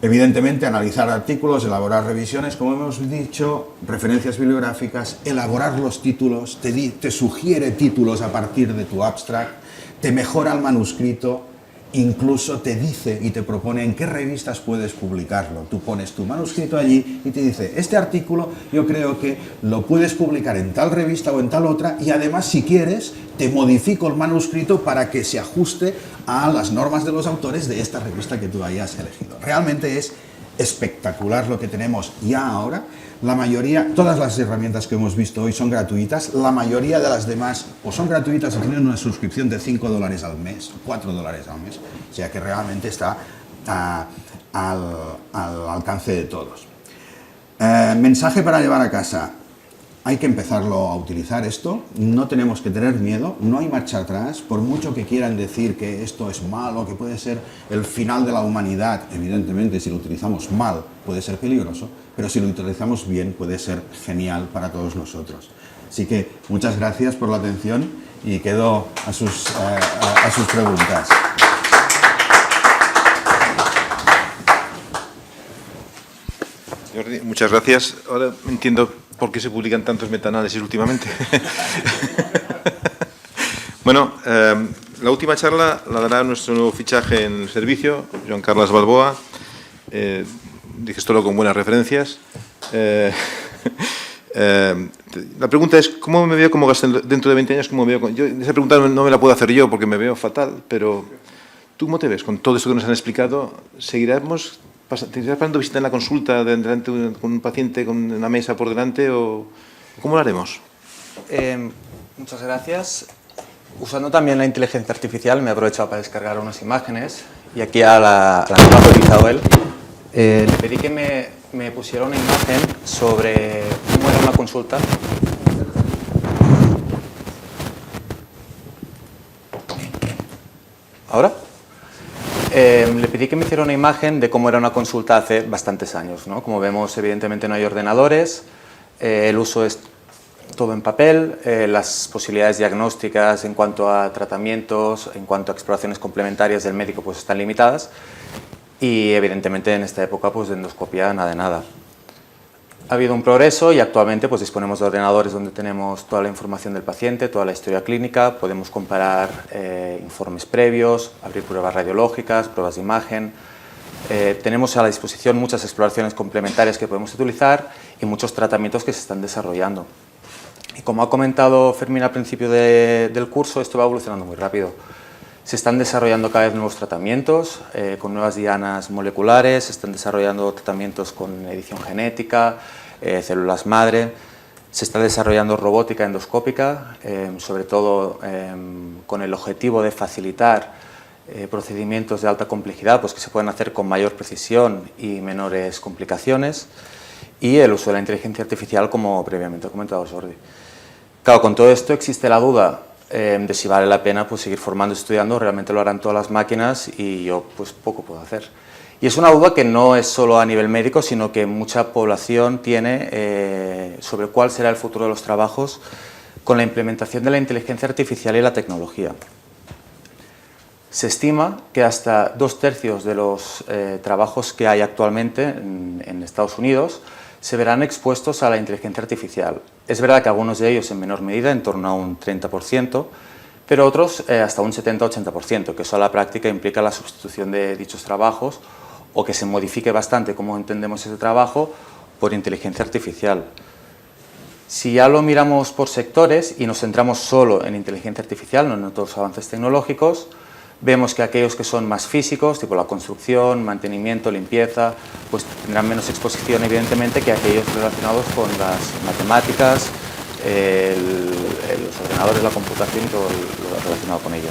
Evidentemente, analizar artículos, elaborar revisiones, como hemos dicho, referencias bibliográficas, elaborar los títulos, te sugiere títulos a partir de tu abstract, te mejora el manuscrito, incluso te dice y te propone en qué revistas puedes publicarlo. Tú pones tu manuscrito allí y te dice, este artículo yo creo que lo puedes publicar en tal revista o en tal otra, y además, si quieres, te modifico el manuscrito para que se ajuste a las normas de los autores de esta revista que tú hayas elegido. Realmente es espectacular lo que tenemos ya ahora. La mayoría, todas las herramientas que hemos visto hoy son gratuitas, la mayoría de las demás o son gratuitas o tienen una suscripción de $5 al mes, $4 al mes, o sea que realmente está al alcance de todos. Mensaje para llevar a casa. Hay que empezarlo a utilizar esto, no tenemos que tener miedo, no hay marcha atrás, por mucho que quieran decir que esto es malo, que puede ser el final de la humanidad. Evidentemente, si lo utilizamos mal puede ser peligroso, pero si lo utilizamos bien puede ser genial para todos nosotros. Así que muchas gracias por la atención y quedo a sus preguntas. Jordi, muchas gracias. Ahora entiendo por qué se publican tantos metaanálisis últimamente. Bueno, la última charla la dará nuestro nuevo fichaje en el servicio, Joan Carles Balboa. Dije esto con buenas referencias. La pregunta es, ¿cómo me veo como dentro de 20 años? ¿Cómo me veo? Esa pregunta no me la puedo hacer yo porque me veo fatal, pero ¿tú cómo te ves con todo esto que nos han explicado? ¿Seguiremos? ¿Te estás pasando visita en la consulta delante con un paciente con una mesa por delante o cómo lo haremos? Muchas gracias. Usando también la inteligencia artificial me he aprovechado para descargar unas imágenes y aquí a la que ha utilizado él le pedí que me pusiera una imagen sobre cómo era una consulta. ¿Ahora? Le pedí que me hiciera una imagen de cómo era una consulta hace bastantes años, ¿no? Como vemos, evidentemente no hay ordenadores, el uso es todo en papel, las posibilidades diagnósticas en cuanto a tratamientos, en cuanto a exploraciones complementarias del médico, pues están limitadas, y evidentemente en esta época pues de endoscopia nada de nada. Ha habido un progreso y actualmente pues disponemos de ordenadores donde tenemos toda la información del paciente, toda la historia clínica, podemos comparar informes previos, abrir pruebas radiológicas, pruebas de imagen. Tenemos a la disposición muchas exploraciones complementarias que podemos utilizar y muchos tratamientos que se están desarrollando. Y como ha comentado Fermín al principio del curso, esto va evolucionando muy rápido. Se están desarrollando cada vez nuevos tratamientos con nuevas dianas moleculares, se están desarrollando tratamientos con edición genética, células madre, se está desarrollando robótica endoscópica, sobre todo con el objetivo de facilitar procedimientos de alta complejidad, pues que se pueden hacer con mayor precisión y menores complicaciones, y el uso de la inteligencia artificial, como previamente ha comentado Jordi. Claro, con todo esto existe la duda de si vale la pena pues, seguir formando y estudiando, realmente lo harán todas las máquinas y yo pues poco puedo hacer. Y es una duda que no es solo a nivel médico, sino que mucha población tiene sobre cuál será el futuro de los trabajos con la implementación de la inteligencia artificial y la tecnología. Se estima que hasta 2/3 de los trabajos que hay actualmente en Estados Unidos se verán expuestos a la inteligencia artificial. Es verdad que algunos de ellos en menor medida, en torno a un 30%, pero otros hasta un 70-80%, que eso a la práctica implica la sustitución de dichos trabajos o que se modifique bastante cómo entendemos ese trabajo por inteligencia artificial. Si ya lo miramos por sectores y nos centramos solo en inteligencia artificial, no en otros avances tecnológicos, vemos que aquellos que son más físicos, tipo la construcción, mantenimiento, limpieza, pues tendrán menos exposición, evidentemente, que aquellos relacionados con las matemáticas, los ordenadores, la computación y todo lo relacionado con ello.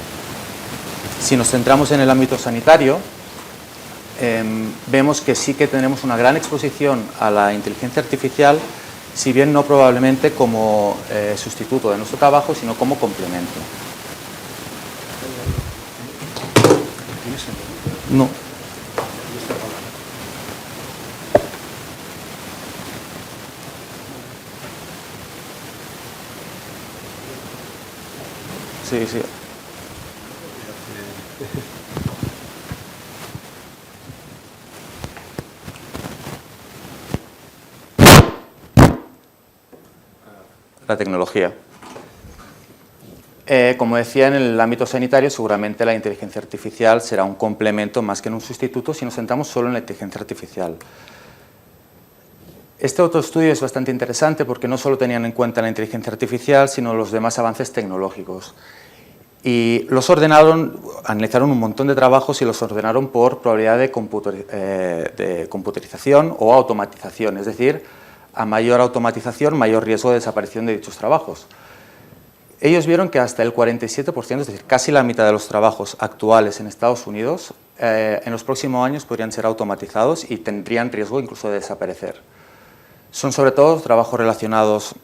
Si nos centramos en el ámbito sanitario, vemos que sí que tenemos una gran exposición a la inteligencia artificial, si bien no probablemente como sustituto de nuestro trabajo, sino como complemento. No. Sí, sí. La tecnología. Como decía, en el ámbito sanitario seguramente la inteligencia artificial será un complemento más que en un sustituto si nos centramos solo en la inteligencia artificial. Este otro estudio es bastante interesante porque no solo tenían en cuenta la inteligencia artificial, sino los demás avances tecnológicos. Y los ordenaron, analizaron un montón de trabajos y los ordenaron por probabilidad de computerización o automatización, es decir, a mayor automatización, mayor riesgo de desaparición de dichos trabajos. Ellos vieron que hasta el 47%, es decir, casi la mitad de los trabajos actuales en Estados Unidos, en los próximos años podrían ser automatizados y tendrían riesgo incluso de desaparecer. Son sobre todo trabajos relacionados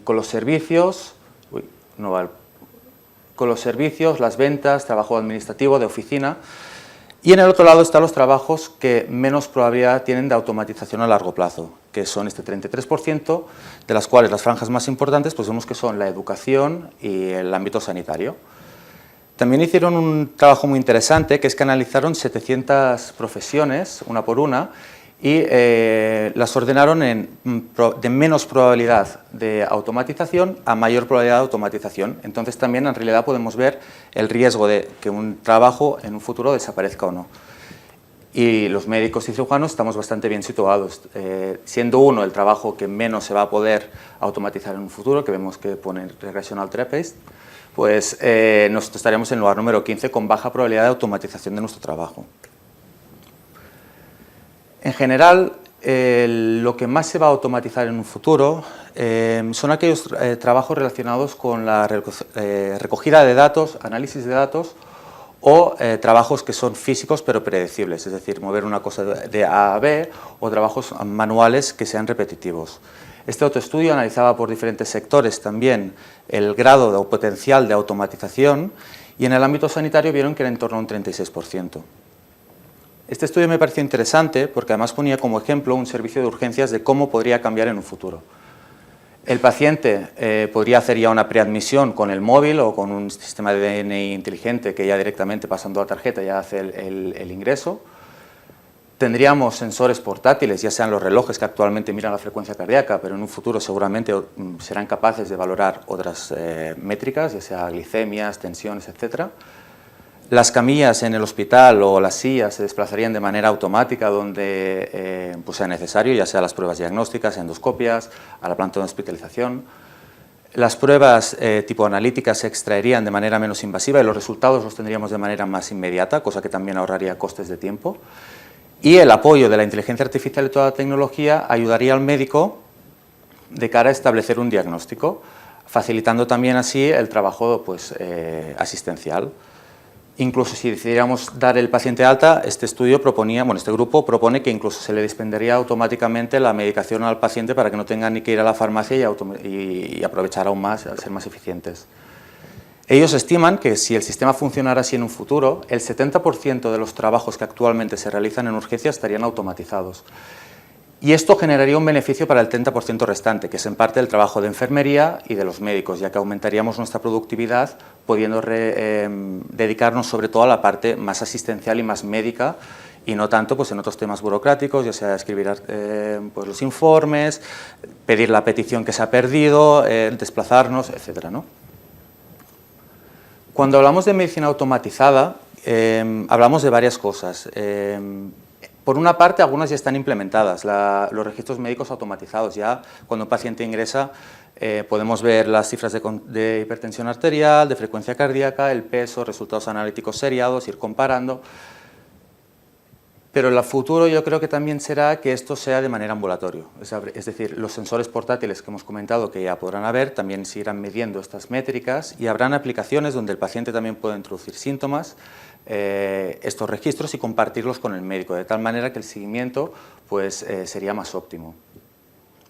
con los servicios, con los servicios, las ventas, trabajo administrativo, de oficina. Y en el otro lado están los trabajos que menos probabilidad tienen de automatización a largo plazo, que son este 33%, de las cuales las franjas más importantes pues vemos que son la educación y el ámbito sanitario. También hicieron un trabajo muy interesante, que es que analizaron 700 profesiones, una por una, y las ordenaron de menos probabilidad de automatización a mayor probabilidad de automatización. Entonces también en realidad podemos ver el riesgo de que un trabajo en un futuro desaparezca o no. Y los médicos y cirujanos estamos bastante bien situados, siendo uno el trabajo que menos se va a poder automatizar en un futuro, que vemos que pone regressional trapeze, pues nosotros estaríamos en el lugar número 15 con baja probabilidad de automatización de nuestro trabajo. En general, lo que más se va a automatizar en un futuro son aquellos trabajos relacionados con la recogida de datos, análisis de datos o trabajos que son físicos pero predecibles, es decir, mover una cosa de A a B o trabajos manuales que sean repetitivos. Este otro estudio analizaba por diferentes sectores también el grado de potencial de automatización y en el ámbito sanitario vieron que era en torno a un 36%. Este estudio me pareció interesante porque además ponía como ejemplo un servicio de urgencias de cómo podría cambiar en un futuro. El paciente podría hacer ya una preadmisión con el móvil o con un sistema de DNI inteligente que ya directamente pasando la tarjeta ya hace el ingreso. Tendríamos sensores portátiles, ya sean los relojes que actualmente miran la frecuencia cardíaca, pero en un futuro seguramente serán capaces de valorar otras métricas, ya sea glicemias, tensiones, etc. Las camillas en el hospital o las sillas se desplazarían de manera automática donde pues sea necesario, ya sea las pruebas diagnósticas, endoscopias, a la planta de hospitalización. Las pruebas tipo analíticas se extraerían de manera menos invasiva y los resultados los tendríamos de manera más inmediata, cosa que también ahorraría costes de tiempo. Y el apoyo de la inteligencia artificial y toda la tecnología ayudaría al médico de cara a establecer un diagnóstico, facilitando también así el trabajo pues, asistencial. Incluso si decidiéramos dar el paciente alta, este grupo propone que incluso se le dispensaría automáticamente la medicación al paciente para que no tenga ni que ir a la farmacia y aprovechar aún más, ser más eficientes. Ellos estiman que si el sistema funcionara así en un futuro, el 70% de los trabajos que actualmente se realizan en urgencias estarían automatizados. Y esto generaría un beneficio para el 30% restante, que es en parte el trabajo de enfermería y de los médicos, ya que aumentaríamos nuestra productividad, pudiendo dedicarnos sobre todo a la parte más asistencial y más médica, y no tanto pues, en otros temas burocráticos, ya sea escribir pues, los informes, pedir la petición que se ha perdido, desplazarnos, etc., ¿no? Cuando hablamos de medicina automatizada, hablamos de varias cosas. Por una parte, algunas ya están implementadas, los registros médicos automatizados. Ya cuando un paciente ingresa podemos ver las cifras de hipertensión arterial, de frecuencia cardíaca, el peso, resultados analíticos seriados, ir comparando. Pero en el futuro yo creo que también será que esto sea de manera ambulatorio. Es decir, los sensores portátiles que hemos comentado que ya podrán haber, también se irán midiendo estas métricas y habrán aplicaciones donde el paciente también puede introducir síntomas, estos registros y compartirlos con el médico, de tal manera que el seguimiento pues, sería más óptimo.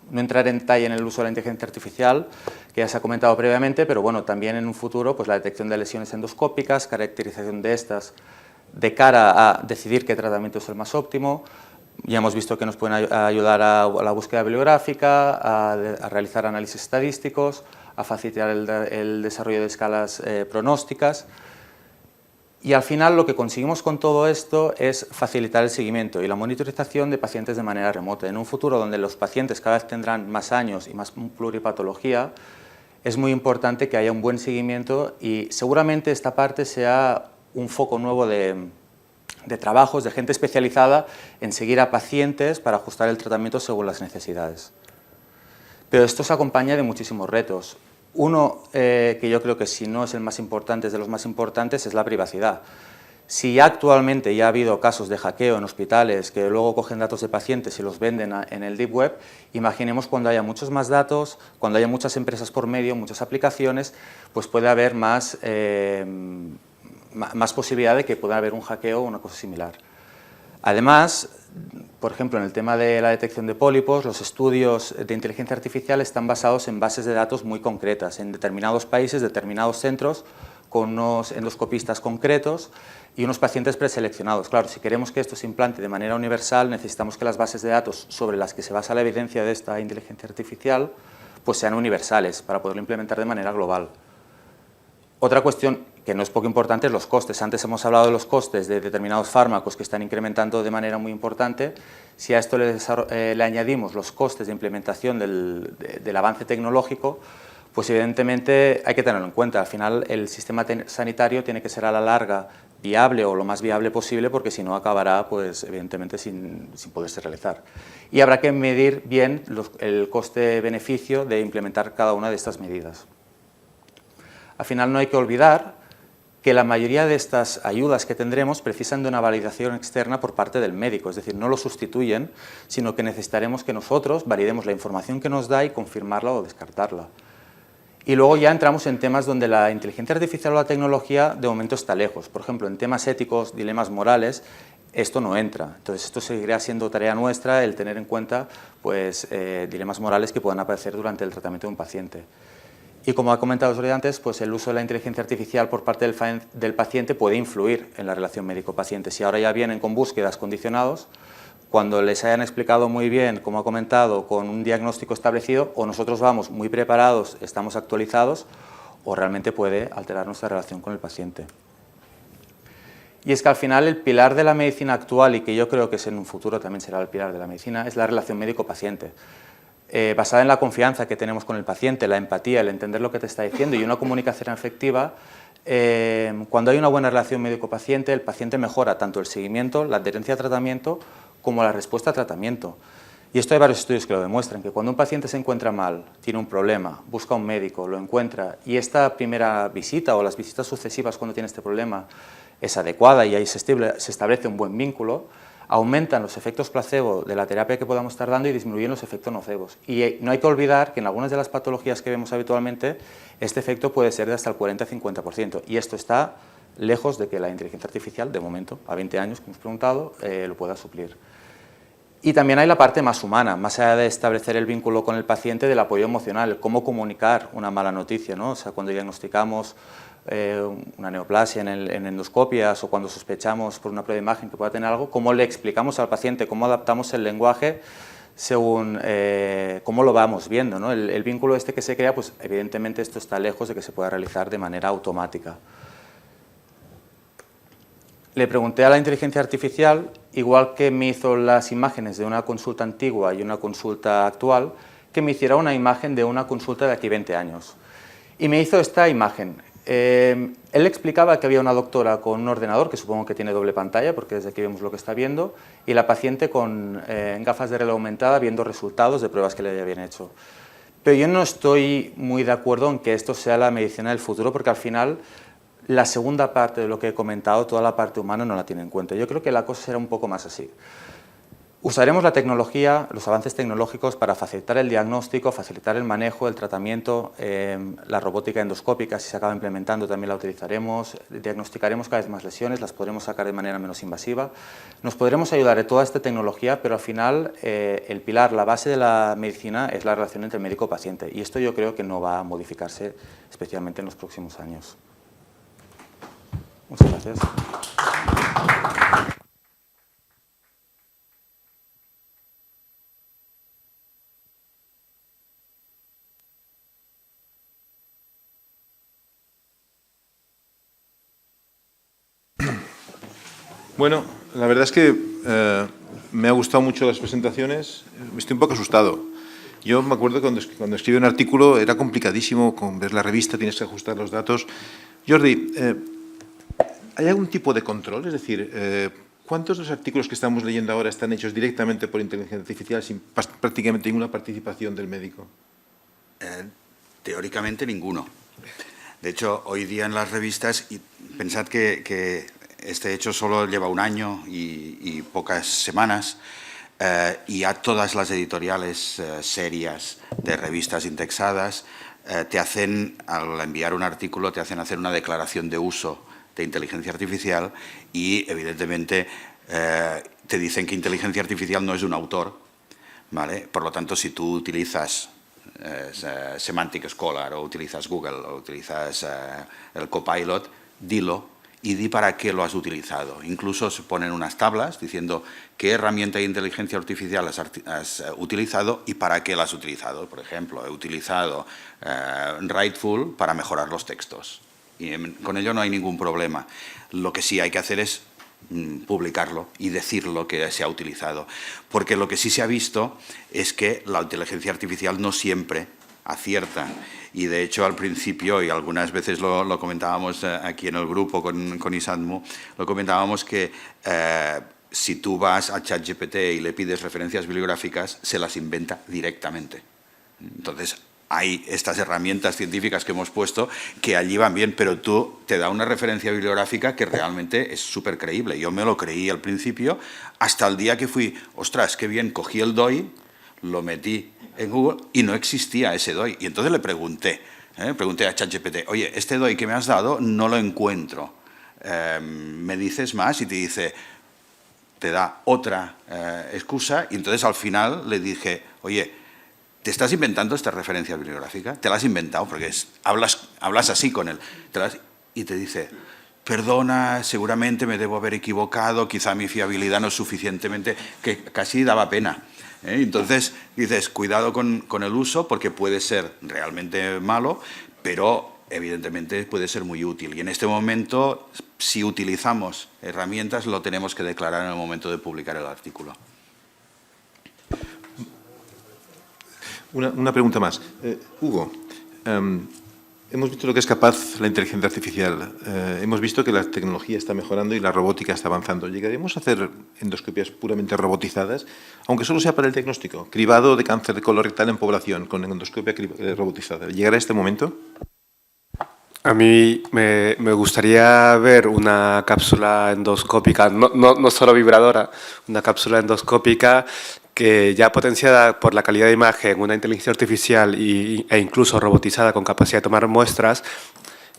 No entraré en detalle en el uso de la inteligencia artificial, que ya se ha comentado previamente, pero bueno, también en un futuro pues, la detección de lesiones endoscópicas, caracterización de estas, de cara a decidir qué tratamiento es el más óptimo. Ya hemos visto que nos pueden ayudar a la búsqueda bibliográfica, a realizar análisis estadísticos, a facilitar el desarrollo de escalas pronósticas. Y al final lo que conseguimos con todo esto es facilitar el seguimiento y la monitorización de pacientes de manera remota. En un futuro donde los pacientes cada vez tendrán más años y más pluripatología, es muy importante que haya un buen seguimiento y seguramente esta parte sea un foco nuevo de trabajos, de gente especializada en seguir a pacientes para ajustar el tratamiento según las necesidades. Pero esto se acompaña de muchísimos retos. Uno que yo creo que si no es el más importante, es de los más importantes, es la privacidad. Si actualmente ya ha habido casos de hackeo en hospitales que luego cogen datos de pacientes y los venden en el Deep Web, imaginemos cuando haya muchos más datos, cuando haya muchas empresas por medio, muchas aplicaciones, pues puede haber más posibilidad de que pueda haber un hackeo o una cosa similar. Además, por ejemplo, en el tema de la detección de pólipos, los estudios de inteligencia artificial están basados en bases de datos muy concretas, en determinados países, determinados centros, con unos endoscopistas concretos y unos pacientes preseleccionados. Claro, si queremos que esto se implante de manera universal, necesitamos que las bases de datos sobre las que se basa la evidencia de esta inteligencia artificial pues sean universales para poderlo implementar de manera global. Otra cuestión que no es poco importante es los costes. Antes hemos hablado de los costes de determinados fármacos que están incrementando de manera muy importante. Si a esto le añadimos los costes de implementación del avance tecnológico, pues evidentemente hay que tenerlo en cuenta. Al final el sistema sanitario tiene que ser a la larga viable o lo más viable posible, porque si no acabará pues, evidentemente sin poderse realizar. Y habrá que medir bien el coste-beneficio de implementar cada una de estas medidas. Al final no hay que olvidar que la mayoría de estas ayudas que tendremos precisan de una validación externa por parte del médico, es decir, no lo sustituyen, sino que necesitaremos que nosotros validemos la información que nos da y confirmarla o descartarla. Y luego ya entramos en temas donde la inteligencia artificial o la tecnología de momento está lejos. Por ejemplo, en temas éticos, dilemas morales, esto no entra. Entonces, esto seguirá siendo tarea nuestra el tener en cuenta pues, dilemas morales que puedan aparecer durante el tratamiento de un paciente. Y como ha comentado Jordi antes, pues el uso de la inteligencia artificial por parte del paciente puede influir en la relación médico-paciente. Si ahora ya vienen con búsquedas condicionados, cuando les hayan explicado muy bien, como ha comentado, con un diagnóstico establecido, o nosotros vamos muy preparados, estamos actualizados, o realmente puede alterar nuestra relación con el paciente. Y es que al final el pilar de la medicina actual, y que yo creo que en un futuro también será el pilar de la medicina, es la relación médico-paciente. Basada en la confianza que tenemos con el paciente, la empatía, el entender lo que te está diciendo y una comunicación efectiva, Cuando hay una buena relación médico-paciente, el paciente mejora tanto el seguimiento, la adherencia a tratamiento, como la respuesta a tratamiento. Y esto hay varios estudios que lo demuestran, que cuando un paciente se encuentra mal, tiene un problema, busca a un médico, lo encuentra, y esta primera visita o las visitas sucesivas cuando tiene este problema es adecuada y ahí se establece un buen vínculo, aumentan los efectos placebo de la terapia que podamos estar dando y disminuyen los efectos nocivos. Y no hay que olvidar que en algunas de las patologías que vemos habitualmente, este efecto puede ser de hasta el 40-50%, y esto está lejos de que la inteligencia artificial, de momento, a 20 años, que hemos preguntado, lo pueda suplir. Y también hay la parte más humana, más allá de establecer el vínculo con el paciente, del apoyo emocional, cómo comunicar una mala noticia, ¿no? O sea, cuando diagnosticamos una neoplasia en endoscopias o cuando sospechamos por una prueba de imagen que pueda tener algo, cómo le explicamos al paciente, cómo adaptamos el lenguaje según cómo lo vamos viendo, ¿no? El vínculo este que se crea, pues evidentemente esto está lejos de que se pueda realizar de manera automática. Le pregunté a la inteligencia artificial, igual que me hizo las imágenes de una consulta antigua y una consulta actual, que me hiciera una imagen de una consulta de aquí 20 años. Y me hizo esta imagen. Él explicaba que había una doctora con un ordenador, que supongo que tiene doble pantalla, porque desde aquí vemos lo que está viendo, y la paciente con gafas de realidad aumentada viendo resultados de pruebas que le habían hecho. Pero yo no estoy muy de acuerdo en que esto sea la medicina del futuro, porque al final la segunda parte de lo que he comentado, toda la parte humana, no la tiene en cuenta. Yo creo que la cosa será un poco más así. Usaremos la tecnología, los avances tecnológicos para facilitar el diagnóstico, facilitar el manejo, el tratamiento, la robótica endoscópica, si se acaba implementando, también la utilizaremos, diagnosticaremos cada vez más lesiones, las podremos sacar de manera menos invasiva. Nos podremos ayudar de toda esta tecnología, pero al final el pilar, la base de la medicina es la relación entre médico y paciente, y esto yo creo que no va a modificarse especialmente en los próximos años. Muchas gracias. Bueno, la verdad es que me ha gustado mucho las presentaciones. Estoy un poco asustado. Yo me acuerdo cuando escribí un artículo era complicadísimo, con ver la revista tienes que ajustar los datos. Jordi, ¿hay algún tipo de control? Es decir, ¿cuántos de los artículos que estamos leyendo ahora están hechos directamente por inteligencia artificial sin prácticamente ninguna participación del médico? Teóricamente ninguno. De hecho, hoy día en las revistas, y pensad que este hecho solo lleva un año y pocas semanas, y ya todas las editoriales serias de revistas indexadas te hacen, al enviar un artículo, te hacen hacer una declaración de uso de inteligencia artificial y, evidentemente, te dicen que inteligencia artificial no es un autor, ¿vale? Por lo tanto, si tú utilizas Semantic Scholar o utilizas Google o utilizas el Copilot, dilo y di para qué lo has utilizado. Incluso se ponen unas tablas diciendo qué herramienta de inteligencia artificial has utilizado y para qué la has utilizado. Por ejemplo, he utilizado Writeful para mejorar los textos. Y con ello no hay ningún problema. Lo que sí hay que hacer es publicarlo y decir lo que se ha utilizado. Porque lo que sí se ha visto es que la inteligencia artificial no siempre acierta. Y de hecho al principio, y algunas veces lo comentábamos aquí en el grupo con Isatmu, lo comentábamos que si tú vas a ChatGPT y le pides referencias bibliográficas, se las inventa directamente. Entonces, hay estas herramientas científicas que hemos puesto que allí van bien, pero tú te da una referencia bibliográfica que realmente es súper creíble. Yo me lo creí al principio, hasta el día que fui, ostras, qué bien, cogí el DOI, lo metí en Google y no existía ese DOI. Y entonces le pregunté a ChatGPT, oye, este DOI que me has dado no lo encuentro. ¿Me dices más? Y te dice, te da otra excusa. Y entonces al final le dije, oye, ¿te estás inventando esta referencia bibliográfica? ¿Te la has inventado? Porque hablas así con él. Y te dice, perdona, seguramente me debo haber equivocado, quizá mi fiabilidad no es suficientemente, que casi daba pena. Entonces dices, cuidado con el uso, porque puede ser realmente malo, pero evidentemente puede ser muy útil. Y en este momento, si utilizamos herramientas, lo tenemos que declarar en el momento de publicar el artículo. Una pregunta más. Hugo, hemos visto lo que es capaz la inteligencia artificial. Hemos visto que la tecnología está mejorando y la robótica está avanzando. ¿Llegaremos a hacer endoscopias puramente robotizadas, aunque solo sea para el diagnóstico? Cribado de cáncer de colorectal en población con endoscopia robotizada. ¿Llegará este momento? A mí me gustaría ver una cápsula endoscópica, no solo vibradora, una cápsula endoscópica que ya potenciada por la calidad de imagen, una inteligencia artificial e incluso robotizada con capacidad de tomar muestras,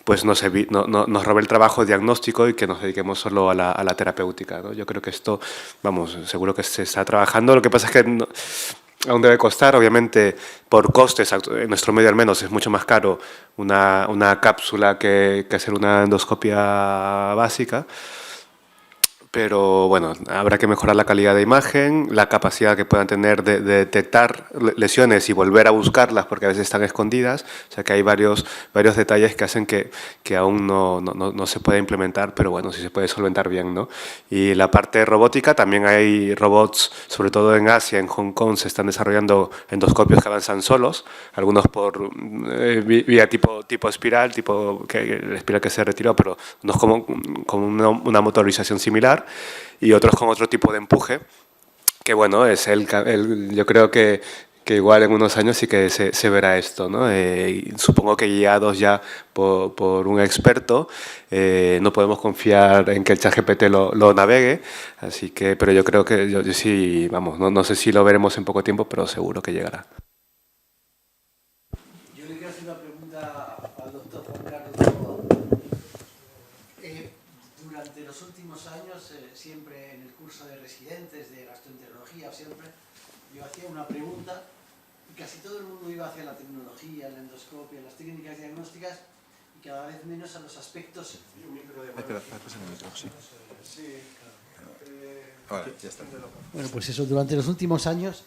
pues nos robe el trabajo diagnóstico y que nos dediquemos solo a la terapéutica, ¿no? Yo creo que esto, vamos, seguro que se está trabajando. Lo que pasa es que aún debe costar, obviamente, por costes, en nuestro medio al menos, es mucho más caro una cápsula que hacer una endoscopia básica. Pero bueno, habrá que mejorar la calidad de imagen, la capacidad que puedan tener de detectar lesiones y volver a buscarlas porque a veces están escondidas. O sea que hay varios detalles que hacen que aún no se pueda implementar, pero bueno, sí se puede solventar bien, ¿no? Y la parte robótica, también hay robots, sobre todo en Asia, en Hong Kong, se están desarrollando endoscopios que avanzan solos, algunos por vía tipo espiral, el espiral que se retiró, pero no es como una motorización similar, y otros con otro tipo de empuje, que bueno, es yo creo que igual en unos años sí que se verá esto, ¿no? Supongo que guiados ya por un experto, no podemos confiar en que el ChatGPT lo navegue, así que, pero yo creo que yo sí, vamos, no sé si lo veremos en poco tiempo, pero seguro que llegará. Yo le quiero hacer una pregunta al doctor Juan Carlos. Durante los últimos años, siempre en el curso de residentes de gastroenterología, siempre yo hacía una pregunta y casi todo el mundo iba hacia la tecnología, la endoscopia, las técnicas diagnósticas y cada vez menos a los aspectos. Ahora, ya está. Bueno, pues eso, durante los últimos años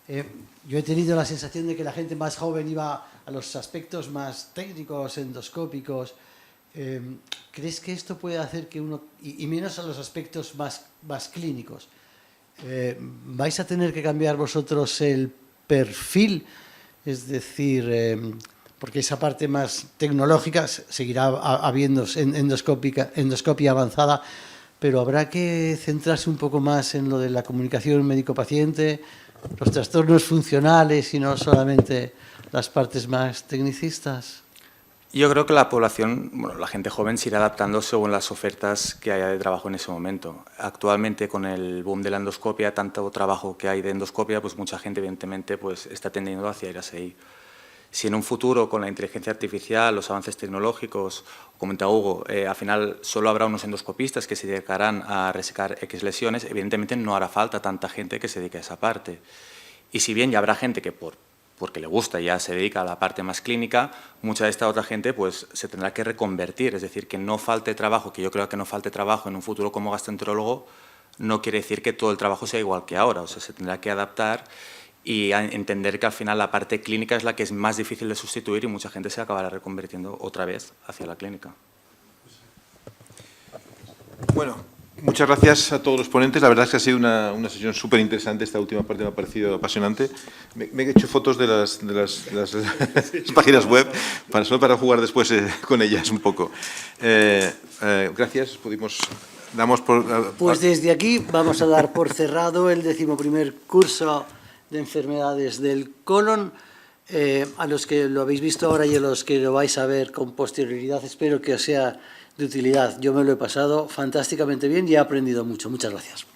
yo he tenido la sensación de que la gente más joven iba a los aspectos más técnicos, endoscópicos. ¿Crees que esto puede hacer que uno, y menos a los aspectos más clínicos, vais a tener que cambiar vosotros el perfil? Es decir, porque esa parte más tecnológica seguirá habiendo endoscopia avanzada, pero habrá que centrarse un poco más en lo de la comunicación médico-paciente, los trastornos funcionales y no solamente las partes más tecnicistas. Yo creo que la población, bueno, la gente joven se irá adaptando según las ofertas que haya de trabajo en ese momento. Actualmente, con el boom de la endoscopia, tanto trabajo que hay de endoscopia, pues mucha gente, evidentemente, pues está tendiendo hacia ir hacia ahí. Si en un futuro, con la inteligencia artificial, los avances tecnológicos, como comenta Hugo, al final solo habrá unos endoscopistas que se dedicarán a resecar X lesiones, evidentemente no hará falta tanta gente que se dedique a esa parte. Y si bien ya habrá gente que porque le gusta y ya se dedica a la parte más clínica, mucha de esta otra gente pues se tendrá que reconvertir, es decir, que no falte trabajo, que yo creo que no falte trabajo en un futuro como gastroenterólogo, no quiere decir que todo el trabajo sea igual que ahora, o sea, se tendrá que adaptar y entender que al final la parte clínica es la que es más difícil de sustituir y mucha gente se acabará reconvirtiendo otra vez hacia la clínica. Bueno, muchas gracias a todos los ponentes. La verdad es que ha sido una sesión súper interesante. Esta última parte me ha parecido apasionante. Me he hecho fotos de las páginas web solo para jugar después con ellas un poco. Gracias. Pues desde aquí vamos a dar por cerrado el 11º curso de enfermedades del colon. A los que lo habéis visto ahora y a los que lo vais a ver con posterioridad, espero que os sea de utilidad. Yo me lo he pasado fantásticamente bien y he aprendido mucho. Muchas gracias.